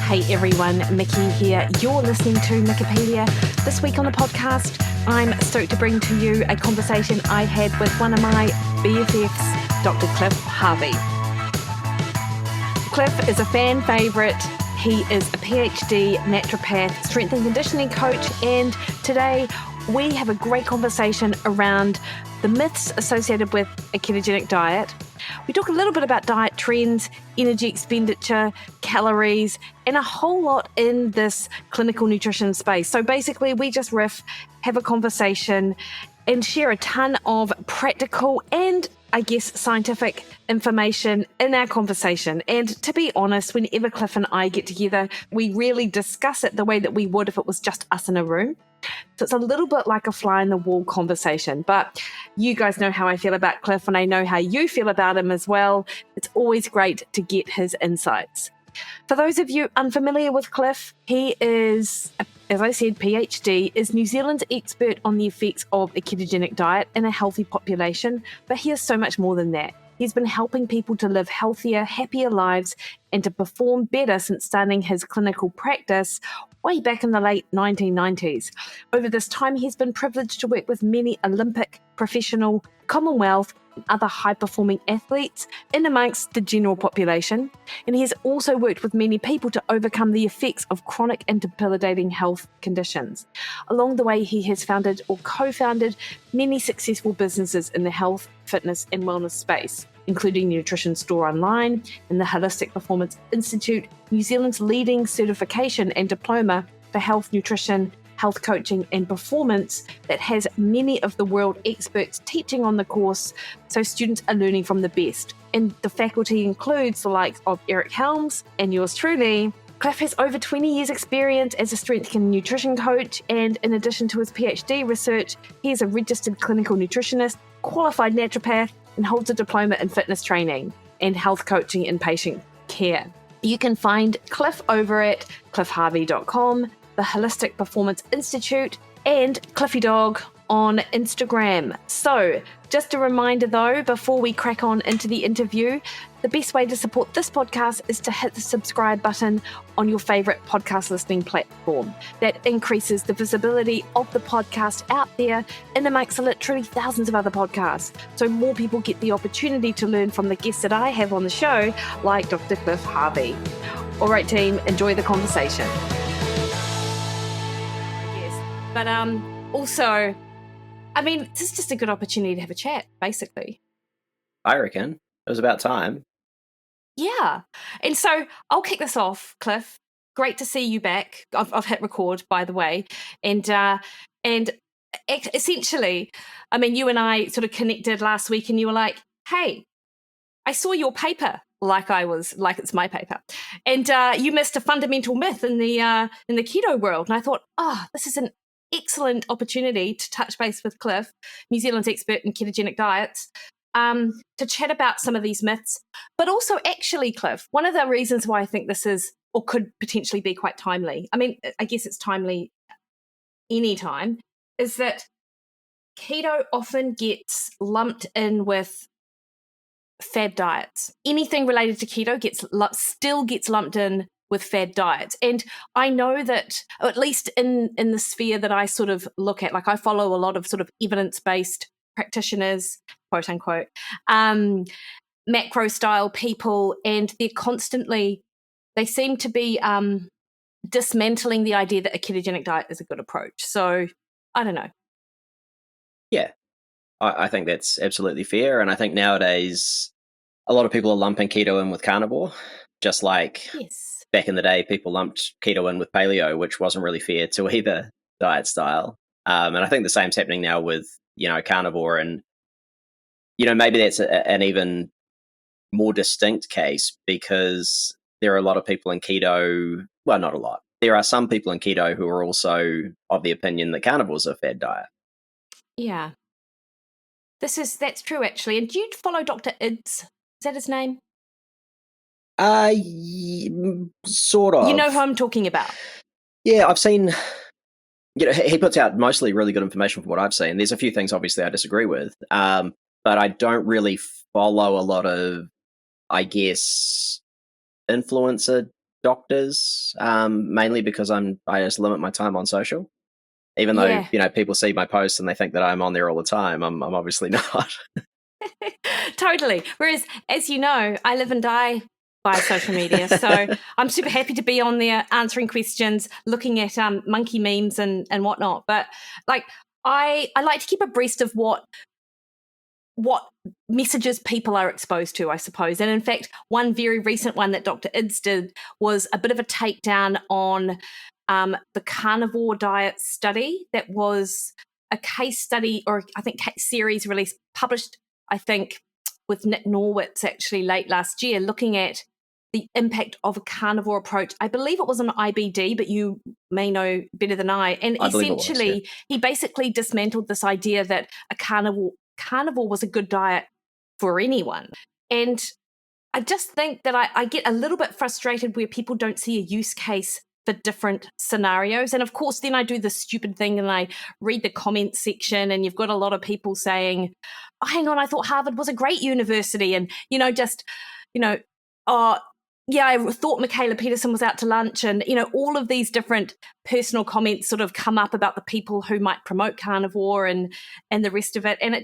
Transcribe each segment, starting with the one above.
Hey everyone, Mikki here. You're listening to Mikkipedia. This week on the podcast, I'm stoked to bring to you a conversation I had with one of my BFFs, Dr Cliff Harvey. Cliff is a fan favourite. He is a PhD naturopath, strength and conditioning coach, and today we have a great conversation around the myths associated with a ketogenic diet. We talk a little bit about diet trends, energy expenditure, calories, and a whole lot in this clinical nutrition space. So basically, we just riff, have a conversation, and share a ton of practical and, I guess, scientific information in our conversation. And to be honest, whenever Cliff and I get together, we really discuss it the way that we would if it was just us in a room. So it's a little bit like a fly in the wall conversation, but you guys know how I feel about Cliff and I know how you feel about him as well. It's always great to get his insights. For those of you unfamiliar with Cliff, he is, as I said, PhD, is New Zealand's expert on the effects of a ketogenic diet in a healthy population, but he is so much more than that. He's been helping people to live healthier, happier lives and to perform better since starting his clinical practice way back in the late 1990s. Over this time, he's been privileged to work with many Olympic, professional, Commonwealth, and other high-performing athletes in amongst the general population. And he has also worked with many people to overcome the effects of chronic and debilitating health conditions. Along the way, he has founded or co-founded many successful businesses in the health, fitness, and wellness space, including Nutrition Store Online and the Holistic Performance Institute, New Zealand's leading certification and diploma for health nutrition, health coaching and performance that has many of the world experts teaching on the course, so students are learning from the best. And the faculty includes the likes of Eric Helms and yours truly. Cliff has over 20 years experience as a strength and nutrition coach, and in addition to his PhD research, he is a registered clinical nutritionist, qualified naturopath, and holds a diploma in fitness training and health coaching and patient care. You can find Cliff over at cliffharvey.com, the Holistic Performance Institute, and Cliffy Dog on Instagram. So, just a reminder though, before we crack on into the interview, the best way to support this podcast is to hit the subscribe button on your favorite podcast listening platform. That increases the visibility of the podcast out there in amongst literally thousands of other podcasts. So more people get the opportunity to learn from the guests that I have on the show, like Dr. Cliff Harvey. All right, team, enjoy the conversation. But also, I mean, this is just a good opportunity to have a chat, basically. I reckon. It was about time. Yeah. And so I'll kick this off, Cliff. Great to see you back. I've hit record, by the way. And essentially, I mean, you and I sort of connected last week and you were like, hey, I saw your paper like it's my paper. And you missed a fundamental myth in the keto world. And I thought, this is an excellent opportunity to touch base with Cliff, New Zealand's expert in ketogenic diets, to chat about some of these myths. But also, actually, Cliff, one of the reasons why I think this is or could potentially be quite timely, I mean, I guess it's timely anytime, is that keto often gets lumped in with fad diets. Anything related to keto still gets lumped in with fad diets. And I know that, or at least in the sphere that I sort of look at, like I follow a lot of sort of evidence-based practitioners, quote unquote, macro style people, and they seem to be dismantling the idea that a ketogenic diet is a good approach. So I don't know. Yeah, I think that's absolutely fair. And I think nowadays a lot of people are lumping keto in with carnivore, just like back in the day, people lumped keto in with paleo, which wasn't really fair to either diet style. And I think the same's happening now with, carnivore. And, maybe that's an even more distinct case because there are a lot of people in keto. Well, not a lot. There are some people in keto who are also of the opinion that carnivore is a fad diet. Yeah. That's true, actually. And do you follow Dr. Ids? Is that his name? Sort of. You know who I'm talking about? Yeah, I've seen, he puts out mostly really good information from what I've seen. There's a few things, obviously, I disagree with, but I don't really follow a lot of, I guess, influencer doctors, mainly because I just limit my time on social. Even though, people see my posts and they think that I'm on there all the time, I'm obviously not. Totally. Whereas, as you know, I live and die by social media. So I'm super happy to be on there answering questions, looking at monkey memes and whatnot. But like, I like to keep abreast of what messages people are exposed to, I suppose. And in fact, one very recent one that Dr. Ids did was a bit of a takedown on the carnivore diet study. That was a case study, or I think series published, I think, with Nick Norwitz actually late last year, looking at the impact of a carnivore approach. I believe it was on IBD, but you may know better than I. And essentially, he basically dismantled this idea that a carnivore was a good diet for anyone. And I just think that I get a little bit frustrated where people don't see a use case for different scenarios. And of course, then I do the stupid thing and I read the comments section, and you've got a lot of people saying, oh, hang on, I thought Harvard was a great university. And, yeah, I thought Michaela Peterson was out to lunch, and, all of these different personal comments sort of come up about the people who might promote carnivore and the rest of it. And I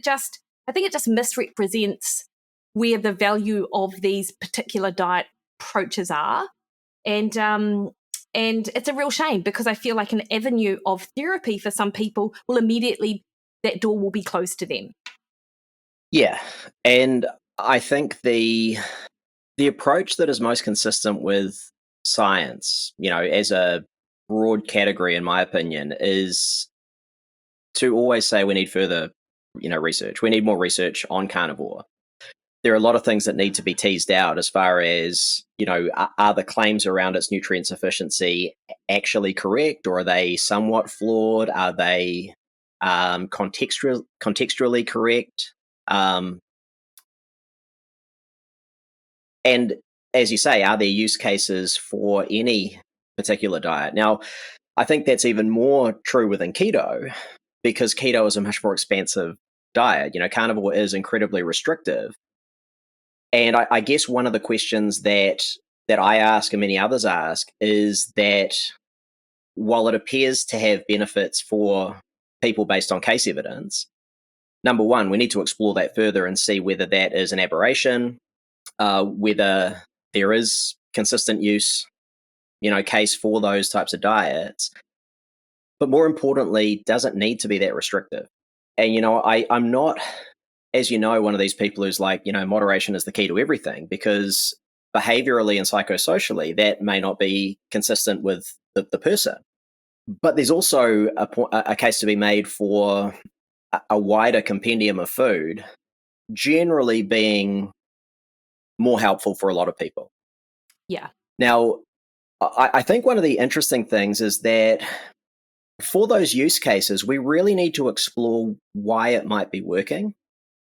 think it just misrepresents where the value of these particular diet approaches are. And it's a real shame, because I feel like an avenue of therapy for some people will immediately, that door will be closed to them. Yeah. And I think the approach that is most consistent with science, as a broad category, in my opinion, is to always say we need further, research. We need more research on carnivore. There are a lot of things that need to be teased out as far as, are the claims around its nutrient sufficiency actually correct, or are they somewhat flawed? Are they contextually correct? And as you say, are there use cases for any particular diet? Now, I think that's even more true within keto, because keto is a much more expansive diet. Carnivore is incredibly restrictive. And I guess one of the questions that I ask and many others ask is that while it appears to have benefits for people based on case evidence, number one, we need to explore that further and see whether that is an aberration, whether there is consistent use, case for those types of diets. But more importantly, does it need to be that restrictive? And, I'm not, as you know, one of these people who's like, moderation is the key to everything, because behaviorally and psychosocially, that may not be consistent with the person. But there's also a case to be made for a wider compendium of food generally being more helpful for a lot of people. Yeah. Now, I think one of the interesting things is that for those use cases, we really need to explore why it might be working,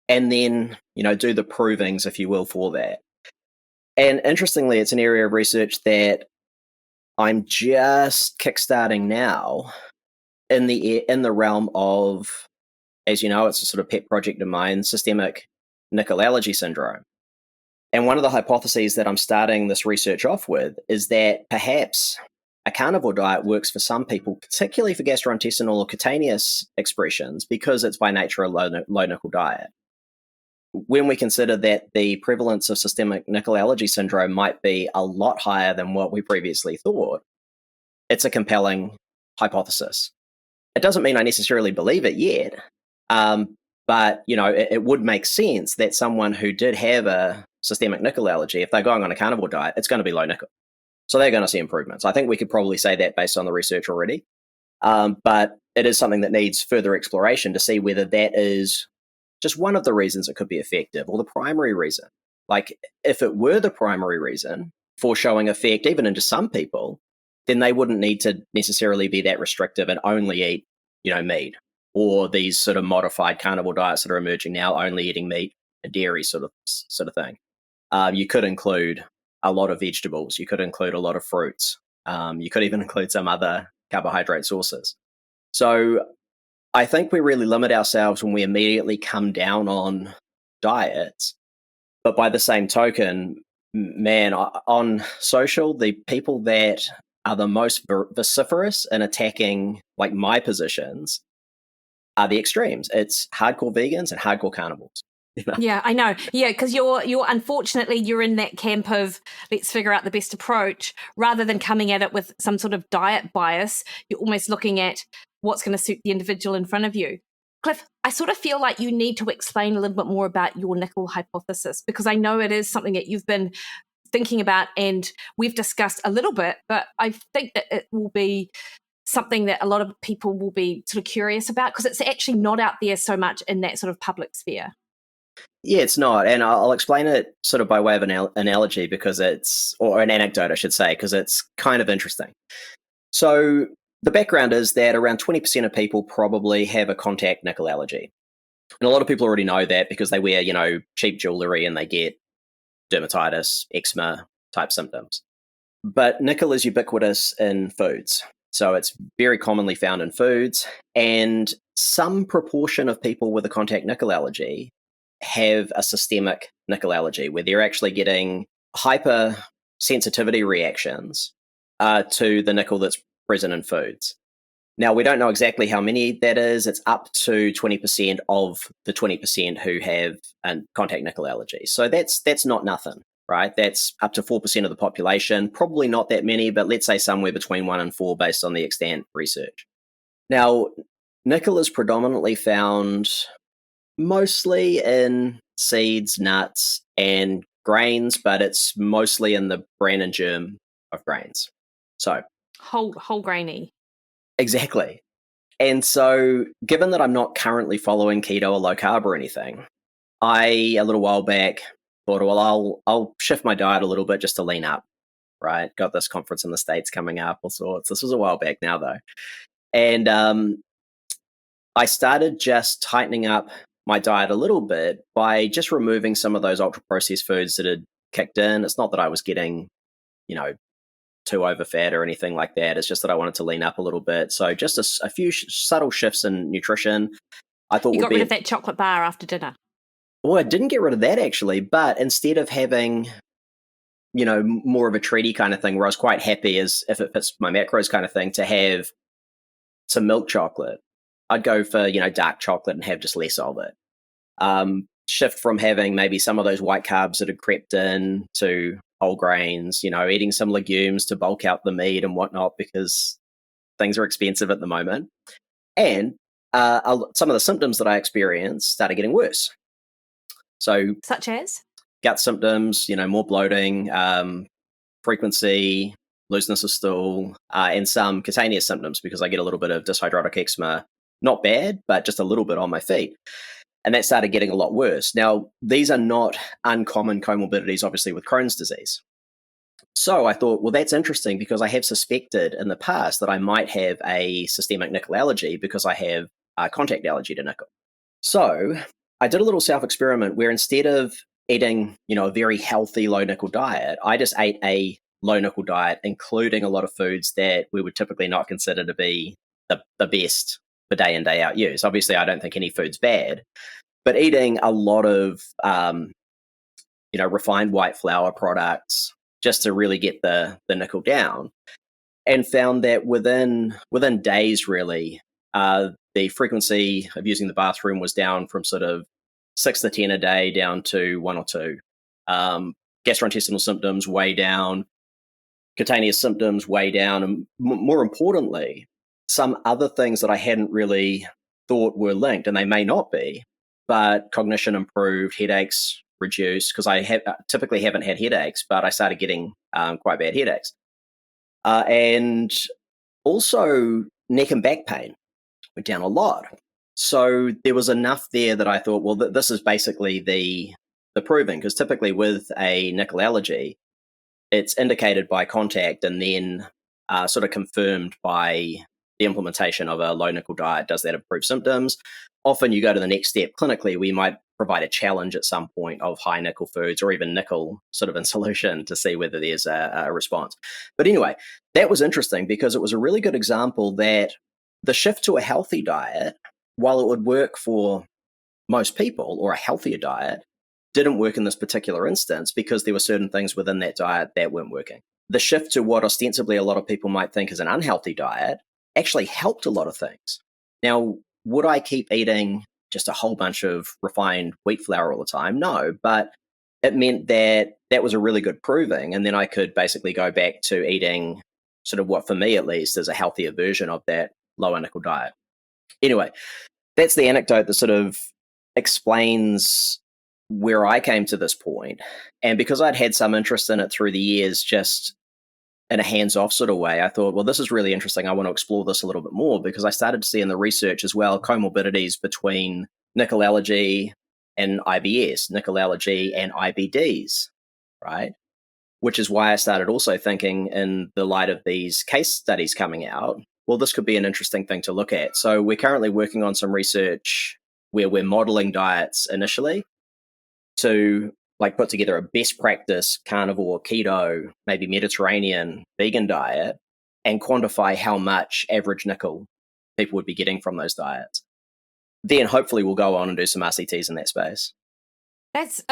and then, do the provings, if you will, for that. And interestingly, it's an area of research that I'm just kickstarting now in the realm of, as you know, it's a sort of pet project of mine, systemic nickel allergy syndrome. And one of the hypotheses that I'm starting this research off with is that perhaps a carnivore diet works for some people, particularly for gastrointestinal or cutaneous expressions, because it's by nature a low nickel diet. When we consider that the prevalence of systemic nickel allergy syndrome might be a lot higher than what we previously thought, it's a compelling hypothesis. It doesn't mean I necessarily believe it yet, but it would make sense that someone who did have a systemic nickel allergy, if they're going on a carnivore diet, it's going to be low nickel. So they're going to see improvements. I think we could probably say that based on the research already. But it is something that needs further exploration to see whether that is just one of the reasons it could be effective, or the primary reason. Like, if it were the primary reason for showing effect, even into some people, then they wouldn't need to necessarily be that restrictive and only eat, meat, or these sort of modified carnivore diets that are emerging now, only eating meat and dairy sort of thing. You could include a lot of vegetables. You could include a lot of fruits. You could even include some other carbohydrate sources. So I think we really limit ourselves when we immediately come down on diets. But by the same token, Man, on social, the people that are the most vociferous in attacking like my positions are the extremes. It's hardcore vegans and hardcore carnivores. Yeah, I know. Yeah, because you're unfortunately you're in that camp of let's figure out the best approach rather than coming at it with some sort of diet bias. You're almost looking at what's going to suit the individual in front of you. Cliff, I sort of feel like you need to explain a little bit more about your nickel hypothesis, because I know it is something that you've been thinking about and we've discussed a little bit, but I think that it will be something that a lot of people will be sort of curious about because it's actually not out there so much in that sort of public sphere. Yeah, it's not. And I'll explain it sort of by way of an analogy or an anecdote, I should say, because it's kind of interesting. So the background is that around 20% of people probably have a contact nickel allergy. And a lot of people already know that because they wear, cheap jewelry and they get dermatitis, eczema type symptoms. But nickel is ubiquitous in foods. So it's very commonly found in foods. And some proportion of people with a contact nickel allergy have a systemic nickel allergy where they're actually getting hypersensitivity reactions to the nickel that's present in foods. Now, we don't know exactly how many that is. It's up to 20% of the 20% who have a contact nickel allergy. So that's not nothing, right? That's up to 4% of the population. Probably not that many, but let's say somewhere between 1 and 4 based on the extant research. Now, nickel is predominantly found mostly in seeds, nuts, and grains, but it's mostly in the bran and germ of grains. So whole grainy. Exactly. And so, given that I'm not currently following keto or low carb or anything, a little while back thought, well, I'll shift my diet a little bit just to lean up, right? Got this conference in the States coming up, all sorts. This was a while back now, though. And I started just tightening up my diet a little bit by just removing some of those ultra processed foods that had kicked in. It's not that I was getting, too over fat or anything like that. It's just that I wanted to lean up a little bit. So just a few subtle shifts in nutrition. I thought you got rid of that chocolate bar after dinner. Well, I didn't get rid of that actually, but instead of having, more of a treaty kind of thing where I was quite happy as if it fits my macros kind of thing to have some milk chocolate, I'd go for, dark chocolate and have just less of it. Shift from having maybe some of those white carbs that had crept in to whole grains, eating some legumes to bulk out the meat and whatnot because things are expensive at the moment. And some of the symptoms that I experienced started getting worse. So, such as gut symptoms, more bloating, frequency, looseness of stool, and some cutaneous symptoms because I get a little bit of dyshydrotic eczema. Not bad, but just a little bit on my feet. And that started getting a lot worse. Now, these are not uncommon comorbidities, obviously, with Crohn's disease. So I thought, well, that's interesting because I have suspected in the past that I might have a systemic nickel allergy because I have a contact allergy to nickel. So I did a little self-experiment where instead of eating, a very healthy low nickel diet, I just ate a low nickel diet, including a lot of foods that we would typically not consider to be the best for day in, day out use. Obviously, I don't think any food's bad, but eating a lot of, refined white flour products just to really get the nickel down, and found that within days, really, the frequency of using the bathroom was down from sort of 6 to 10 a day down to 1 or 2. Gastrointestinal symptoms way down, cutaneous symptoms way down, and more importantly, some other things that I hadn't really thought were linked, and they may not be, but cognition improved, headaches reduced, because I typically haven't had headaches, but I started getting quite bad headaches. And also neck and back pain went down a lot. So there was enough there that I thought, well, this is basically the proving, because typically with a nickel allergy, it's indicated by contact and then sort of confirmed by the implementation of a low nickel diet. Does that improve symptoms? Often you go to the next step clinically. We might provide a challenge at some point of high nickel foods or even nickel sort of in solution to see whether there's a response. But anyway, that was interesting because it was a really good example that the shift to a healthy diet, while it would work for most people or a healthier diet, didn't work in this particular instance because there were certain things within that diet that weren't working. The shift to what ostensibly a lot of people might think is an unhealthy diet actually helped a lot of things. Now, would I keep eating just a whole bunch of refined wheat flour all the time? No, but it meant that that was a really good proving. And then I could basically go back to eating sort of what, for me at least, is a healthier version of that lower nickel diet. Anyway, that's the anecdote that sort of explains where I came to this point. And because I'd had some interest in it through the years, just in a hands-off sort of way, I thought, well, this is really interesting. I want to explore this a little bit more, because I started to see in the research as well comorbidities between nickel allergy and IBS, nickel allergy and IBDs, right? Which is why I started also thinking, in the light of these case studies coming out, well, this could be an interesting thing to look at. So we're currently working on some research where we're modeling diets initially to like put together a best practice carnivore, keto, maybe Mediterranean, vegan diet, and quantify how much average nickel people would be getting from those diets. Then hopefully we'll go on and do some RCTs in that space. That's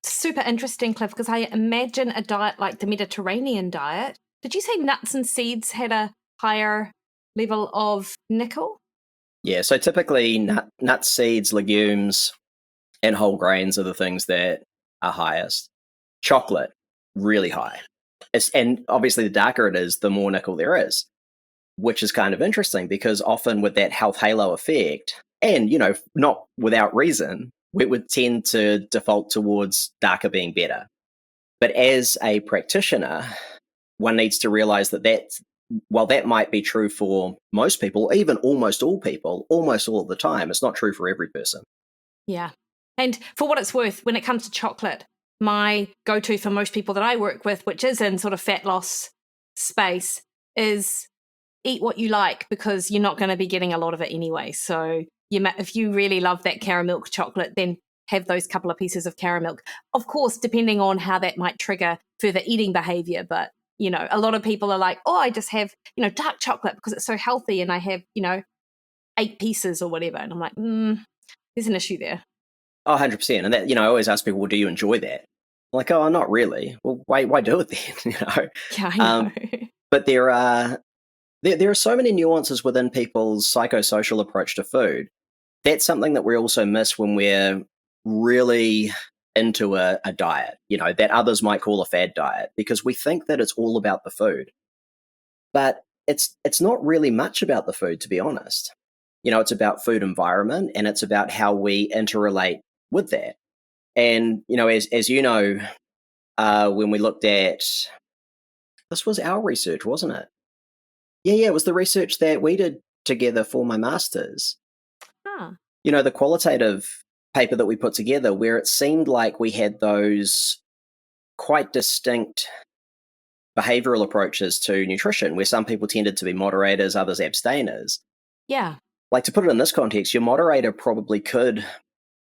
super interesting, Cliff, because I imagine a diet like the Mediterranean diet. Did you say nuts and seeds had a higher level of nickel? Yeah, so typically nuts, seeds, legumes, and whole grains are the things that are highest. Chocolate, really high. And obviously the darker it is, the more nickel there is, which is kind of interesting, because often with that health halo effect, and, you know, not without reason, we would tend to default towards darker being better. But as a practitioner, one needs to realize that while that might be true for most people, even almost all people, almost all of the time, it's not true for every person. Yeah. And for what it's worth, when it comes to chocolate, my go-to for most people that I work with, which is in sort of fat loss space, is eat what you like, because you're not going to be getting a lot of it anyway. So if you really love that caramel chocolate, then have those couple of pieces of caramel. Of course, depending on how that might trigger further eating behavior. But, you know, a lot of people are like, oh, I just have, you know, dark chocolate because it's so healthy, and I have, you know, 8 pieces or whatever. And I'm like, there's an issue there. Oh, 100%. And that, you know, I always ask people, well, do you enjoy that? I'm like, oh, not really. Well, why do it then? You know? Yeah, I know. But there are so many nuances within people's psychosocial approach to food. That's something that we also miss when we're really into a diet, you know, that others might call a fad diet, because we think that it's all about the food. But it's not really much about the food, to be honest. You know, it's about food environment, and it's about how we interrelate with that. And, you know, as you know, when we looked at, this was our research, wasn't it? Yeah, it was the research that we did together for my master's. Huh. You know, the qualitative paper that we put together, where it seemed like we had those quite distinct behavioral approaches to nutrition, where some people tended to be moderators, others abstainers. Yeah. Like, to put it in this context, your moderator probably could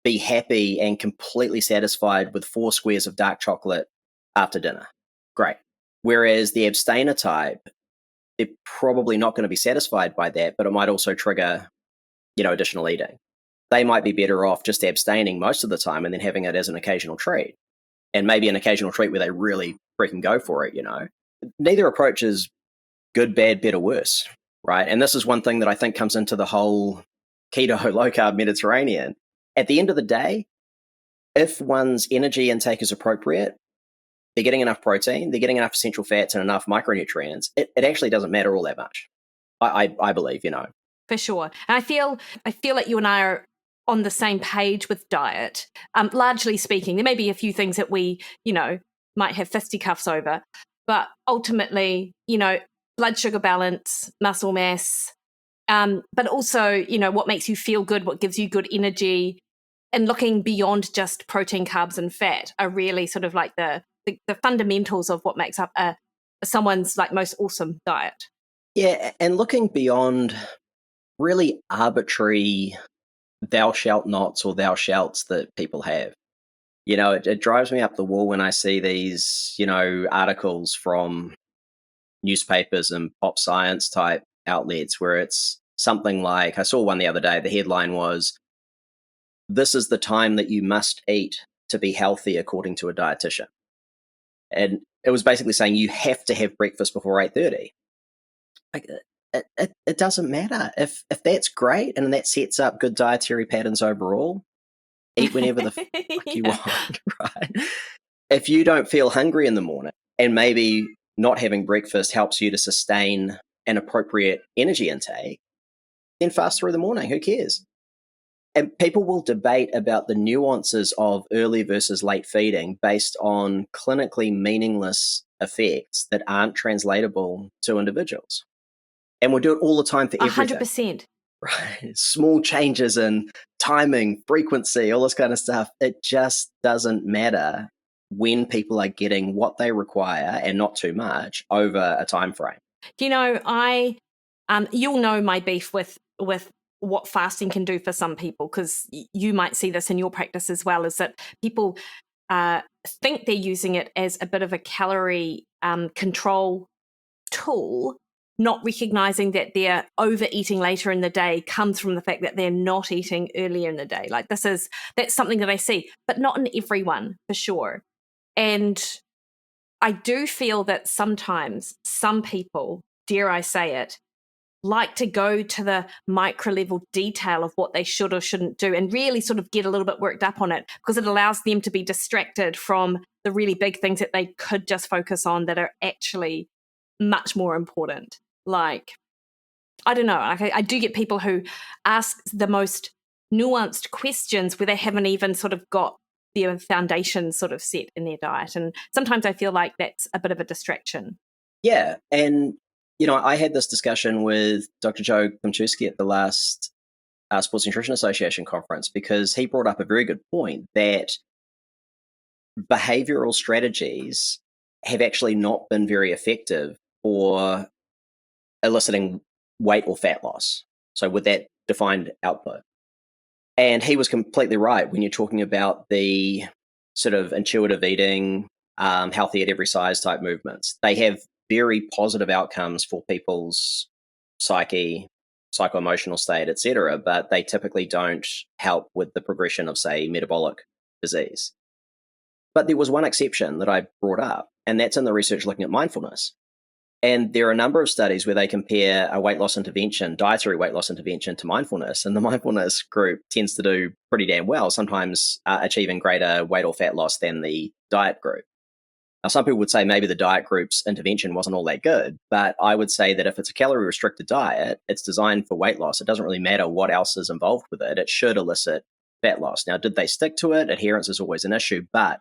be happy and completely satisfied with 4 squares of dark chocolate after dinner. Great. Whereas the abstainer type, they're probably not going to be satisfied by that, but it might also trigger, you know, additional eating. They might be better off just abstaining most of the time and then having it as an occasional treat. And maybe an occasional treat where they really freaking go for it, you know. Neither approach is good, bad, better, worse, right? And this is one thing that I think comes into the whole keto, low-carb Mediterranean. At the end of the day, if one's energy intake is appropriate, they're getting enough protein, they're getting enough essential fats and enough micronutrients, it actually doesn't matter all that much. I believe, you know. For sure. And I feel like you and I are on the same page with diet. Largely speaking, there may be a few things that we, you know, might have fisticuffs over, but ultimately, you know, blood sugar balance, muscle mass, but also, you know, what makes you feel good, what gives you good energy, and looking beyond just protein, carbs, and fat are really sort of like the fundamentals of what makes up someone's like most awesome diet. Yeah, and looking beyond really arbitrary thou shalt nots or thou shalts that people have. You know, it drives me up the wall when I see these, you know, articles from newspapers and pop science type outlets where it's something like, I saw one the other day, the headline was, "This is the time that you must eat to be healthy according to a dietitian. And it was basically saying you have to have breakfast before 8:30. Like, it doesn't matter. If that's great and that sets up good dietary patterns overall, eat whenever the fuck you want, right? If you don't feel hungry in the morning and maybe not having breakfast helps you to sustain an appropriate energy intake, then fast through the morning. Who cares? And people will debate about the nuances of early versus late feeding based on clinically meaningless effects that aren't translatable to individuals. And we'll do it all the time for everything. 100%. Right. Small changes in timing, frequency, all this kind of stuff. It just doesn't matter when people are getting what they require and not too much over a time frame. Do you know, you'll know my beef with what fasting can do for some people, because you might see this in your practice as well, is that people think they're using it as a bit of a calorie control tool, not recognizing that their overeating later in the day comes from the fact that they're not eating earlier in the day. Like that's something that I see, but not in everyone, for sure. And I do feel that sometimes some people, dare I say it, like to go to the micro level detail of what they should or shouldn't do and really sort of get a little bit worked up on it, because it allows them to be distracted from the really big things that they could just focus on that are actually much more important. Like, I don't know, I do get people who ask the most nuanced questions where they haven't even sort of got their foundation sort of set in their diet. And sometimes I feel like that's a bit of a distraction. Yeah. And, I had this discussion with Dr. Joe Klimczewski at the last Sports Nutrition Association conference, because he brought up a very good point that behavioral strategies have actually not been very effective for eliciting weight or fat loss. So with that defined output. And he was completely right when you're talking about the sort of intuitive eating, healthy at every size type movements. They have very positive outcomes for people's psyche, psycho-emotional state, etc., but they typically don't help with the progression of, say, metabolic disease. But there was one exception that I brought up, and that's in the research looking at mindfulness. And there are a number of studies where they compare a weight loss intervention, dietary weight loss intervention, to mindfulness. And the mindfulness group tends to do pretty damn well, sometimes achieving greater weight or fat loss than the diet group. Now, some people would say maybe the diet group's intervention wasn't all that good, but I would say that if it's a calorie-restricted diet, it's designed for weight loss. It doesn't really matter what else is involved with it. It should elicit fat loss. Now, did they stick to it? Adherence is always an issue, but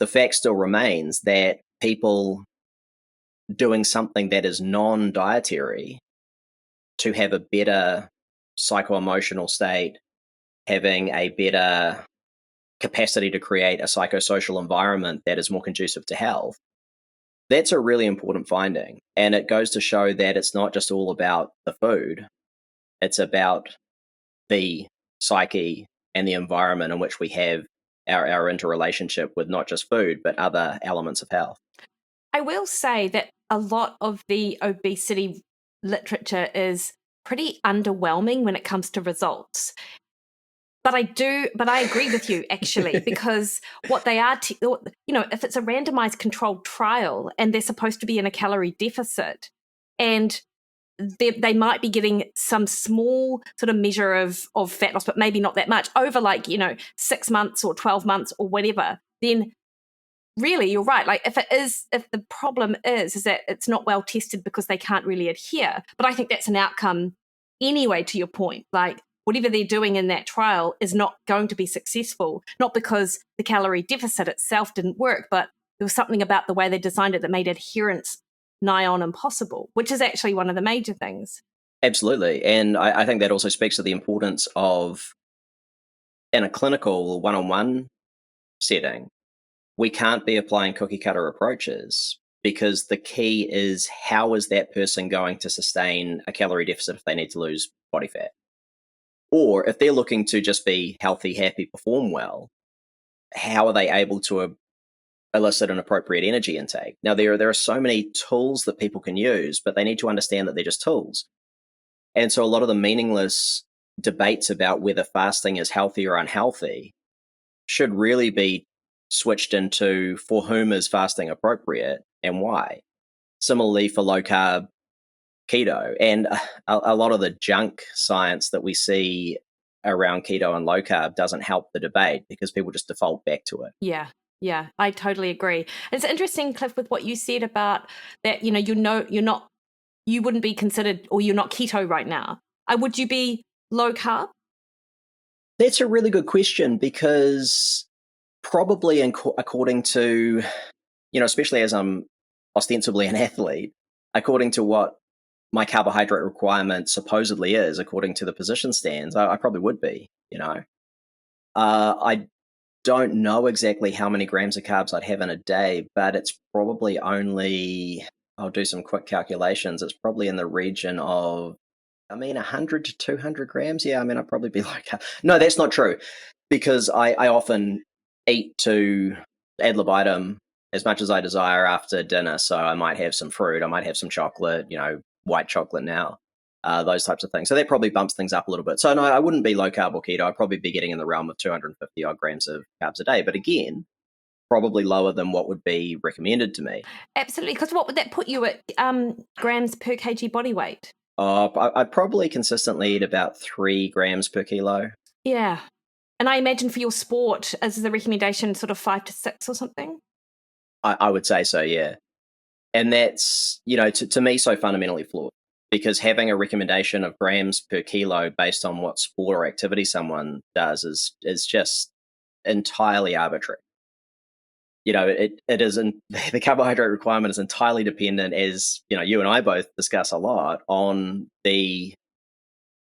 the fact still remains that people doing something that is non-dietary to have a better psycho-emotional state, having a better capacity to create a psychosocial environment that is more conducive to health, that's a really important finding. And it goes to show that it's not just all about the food, it's about the psyche and the environment in which we have our interrelationship with not just food, but other elements of health. I will say that a lot of the obesity literature is pretty underwhelming when it comes to results. But I agree with you, actually, because what they are, if it's a randomized controlled trial and they're supposed to be in a calorie deficit, and they might be getting some small sort of measure of fat loss, but maybe not that much over 6 months or 12 months or whatever, then really you're right. Like if the problem is that it's not well tested because they can't really adhere. But I think that's an outcome anyway, to your point. Like whatever they're doing in that trial is not going to be successful, not because the calorie deficit itself didn't work, but there was something about the way they designed it that made adherence nigh on impossible, which is actually one of the major things. Absolutely. And I think that also speaks to the importance of, in a clinical one-on-one setting, we can't be applying cookie cutter approaches, because the key is how is that person going to sustain a calorie deficit if they need to lose body fat? Or if they're looking to just be healthy, happy, perform well, how are they able to elicit an appropriate energy intake? Now, there are so many tools that people can use, but they need to understand that they're just tools. And so a lot of the meaningless debates about whether fasting is healthy or unhealthy should really be switched into for whom is fasting appropriate and why. Similarly for low carb keto, and a lot of the junk science that we see around keto and low carb doesn't help the debate because people just default back to it. Yeah, I totally agree. It's interesting, Cliff, with what you said about that, you wouldn't be considered, or you're not keto right now. Would you be low carb? That's a really good question, because probably according to, especially as I'm ostensibly an athlete, according to what my carbohydrate requirement supposedly is, according to the position stands, I probably would be, I don't know exactly how many grams of carbs I'd have in a day, but it's probably only, I'll do some quick calculations, it's probably in the region of, 100 to 200 grams. Yeah, I'd probably be like, no, that's not true, because I often eat to ad libitum as much as I desire after dinner. So I might have some fruit, I might have some chocolate, white chocolate now, those types of things. So that probably bumps things up a little bit. So no, I wouldn't be low carb or keto. I'd probably be getting in the realm of 250 odd grams of carbs a day. But again, probably lower than what would be recommended to me. Absolutely, because what would that put you at grams per kg body weight? I probably consistently eat about 3 grams per kilo. Yeah. And I imagine for your sport, is the recommendation sort of 5 to 6 or something? I would say so, yeah. And that's, to me, so fundamentally flawed, because having a recommendation of grams per kilo based on what sport or activity someone does is just entirely arbitrary. It isn't, the carbohydrate requirement is entirely dependent, as you and I both discuss a lot, on the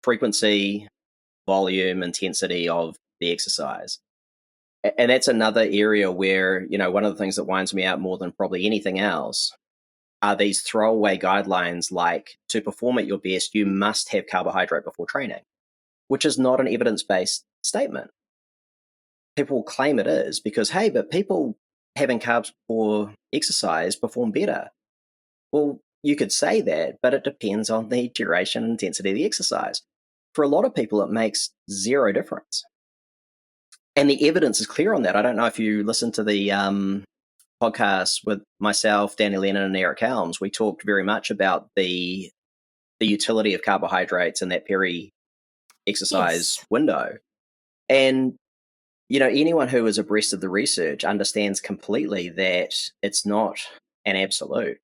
frequency, volume, intensity of the exercise. And that's another area where, one of the things that winds me out more than probably anything else are these throwaway guidelines, like, to perform at your best, you must have carbohydrate before training, which is not an evidence-based statement. People claim it is because, hey, but people having carbs before exercise perform better. Well, you could say that, but it depends on the duration and intensity of the exercise. For a lot of people, it makes zero difference. And the evidence is clear on that. I don't know if you listen to the podcast with myself, Danny Lennon, and Eric Helms. We talked very much about the utility of carbohydrates in that peri-exercise window. And, anyone who is abreast of the research understands completely that it's not an absolute.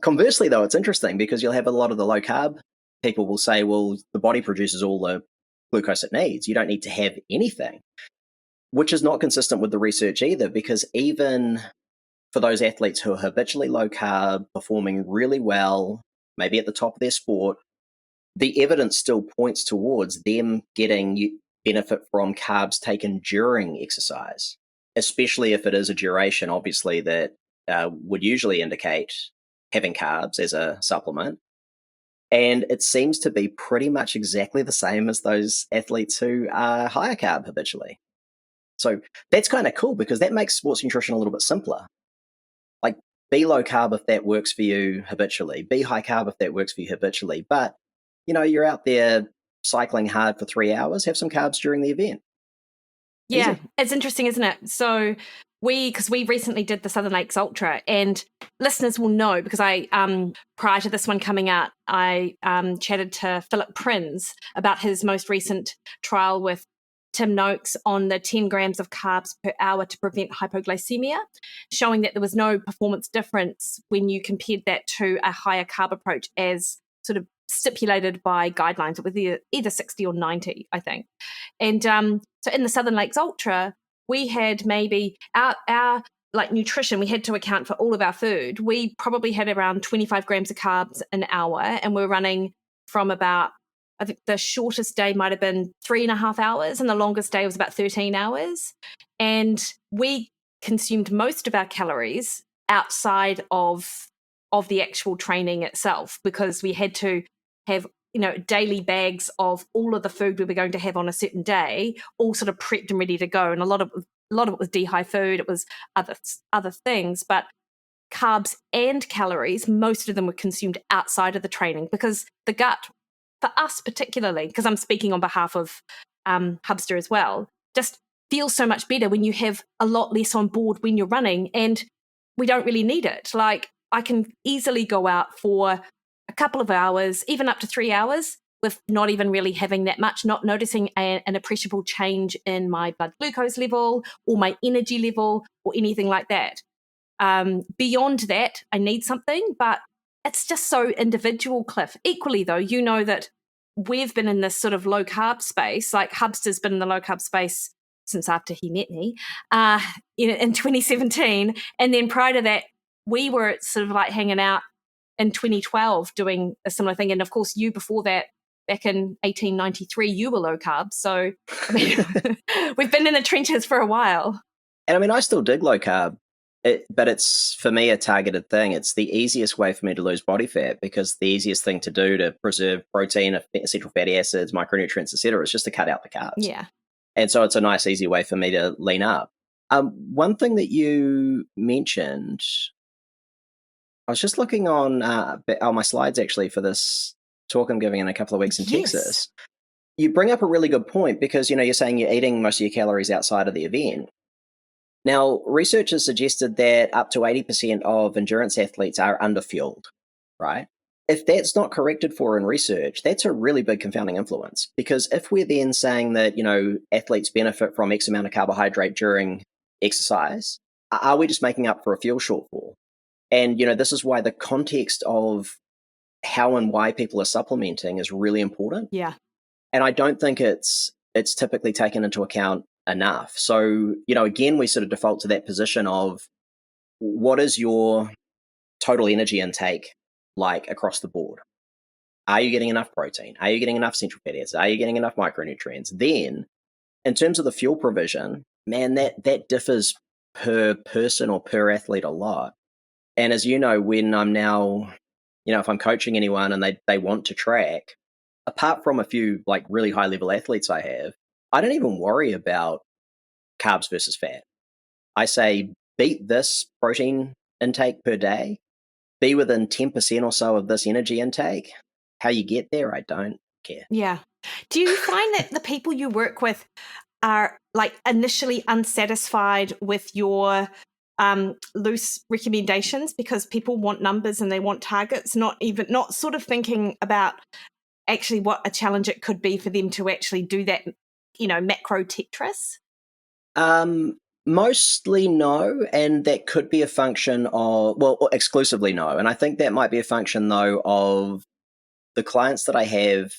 Conversely, though, it's interesting because you'll have a lot of the low carb people will say, well, the body produces all the glucose it needs. You don't need to have anything, which is not consistent with the research either, because even for those athletes who are habitually low carb, performing really well, maybe at the top of their sport, the evidence still points towards them getting benefit from carbs taken during exercise, especially if it is a duration, obviously, that would usually indicate having carbs as a supplement. And it seems to be pretty much exactly the same as those athletes who are higher carb habitually. So that's kind of cool, because that makes sports nutrition a little bit simpler. Like, be low carb if that works for you habitually. Be high carb if that works for you habitually. But, you're out there cycling hard for 3 hours, have some carbs during the event. Yeah, Easy. it's interesting, isn't it? So because we recently did the Southern Lakes Ultra, and listeners will know, because I, prior to this one coming out, I chatted to Philip Prinz about his most recent trial with Tim Noakes on the 10 grams of carbs per hour to prevent hypoglycemia, showing that there was no performance difference when you compared that to a higher carb approach as sort of stipulated by guidelines. It was either 60 or 90, I think. And so in the Southern Lakes Ultra, we had maybe our like nutrition, we had to account for all of our food. We probably had around 25 grams of carbs an hour, and we're running from about, I think the shortest day might have been 3.5 hours, and the longest day was about 13 hours. And we consumed most of our calories outside of the actual training itself, because we had to have daily bags of all of the food we were going to have on a certain day, all sort of prepped and ready to go. And a lot of it was D-high food. It was other things, but carbs and calories, most of them were consumed outside of the training, because the gut, for us particularly, because I'm speaking on behalf of Hubster as well, just feels so much better when you have a lot less on board when you're running, and we don't really need it. Like, I can easily go out for a couple of hours, even up to 3 hours, with not even really having that much, not noticing an appreciable change in my blood glucose level or my energy level or anything like that. Beyond that, I need something, but it's just so individual, Cliff. Equally, though, you know that we've been in this sort of low carb space. Like, Hubster's been in the low carb space since after he met me in 2017. And then prior to that, we were sort of like hanging out in 2012 doing a similar thing. And of course, you before that, back in 1893, you were low carb. So, I mean, we've been in the trenches for a while. And I mean, I still dig low carb. But it's, for me, a targeted thing. It's the easiest way for me to lose body fat, because the easiest thing to do to preserve protein, essential fatty acids, micronutrients, etc., is just to cut out the carbs. Yeah. And so it's a nice, easy way for me to lean up. One thing that you mentioned, I was just looking on my slides, actually, for this talk I'm giving in a couple of weeks in Texas. You bring up a really good point, because, you're saying you're eating most of your calories outside of the event. Now, research has suggested that up to 80% of endurance athletes are underfueled, right? If that's not corrected for in research, that's a really big confounding influence. Because if we're then saying that, athletes benefit from X amount of carbohydrate during exercise, are we just making up for a fuel shortfall? And, this is why the context of how and why people are supplementing is really important. Yeah. And I don't think it's typically taken into account enough. So, again, we sort of default to that position of, what is your total energy intake like across the board? Are you getting enough protein? Are you getting enough essential fatty acids? Are you getting enough micronutrients? Then, in terms of the fuel provision, man, that differs per person or per athlete a lot. And as you know, when I'm now, if I'm coaching anyone and they want to track, apart from a few like really high level athletes I don't even worry about carbs versus fat. I say, beat this protein intake per day, be within 10% or so of this energy intake. How you get there, I don't care. Yeah. Do you find that the people you work with are like initially unsatisfied with your loose recommendations, because people want numbers and they want targets, not sort of thinking about actually what a challenge it could be for them to actually do that, macro Tetris? Mostly no, and that could be a function of, exclusively no. And I think that might be a function, though, of the clients that I have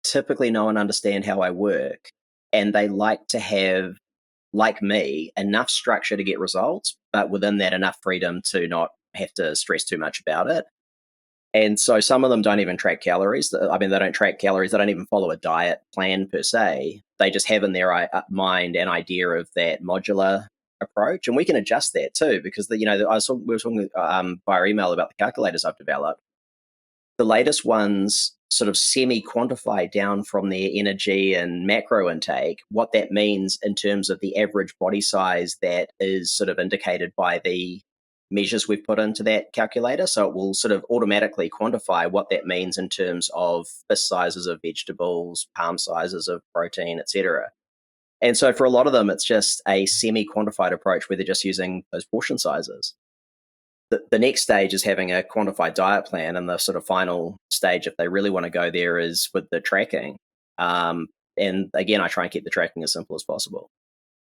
typically know and understand how I work, and they like to have, like me, enough structure to get results, but within that enough freedom to not have to stress too much about it. And so some of them don't even track calories. I mean, they don't track calories. They don't even follow a diet plan per se. They just have in their mind an idea of that modular approach. And we can adjust that too, because we were talking via email about the calculators I've developed. The latest ones sort of semi-quantify down from their energy and macro intake what that means in terms of the average body size that is sort of indicated by the measures we've put into that calculator. So it will sort of automatically quantify what that means in terms of fist sizes of vegetables, palm sizes of protein, etc. And so for a lot of them, it's just a semi-quantified approach where they're just using those portion sizes. The next stage is having a quantified diet plan, and the sort of final stage, if they really want to go there, is with the tracking. And again, I try and keep the tracking as simple as possible.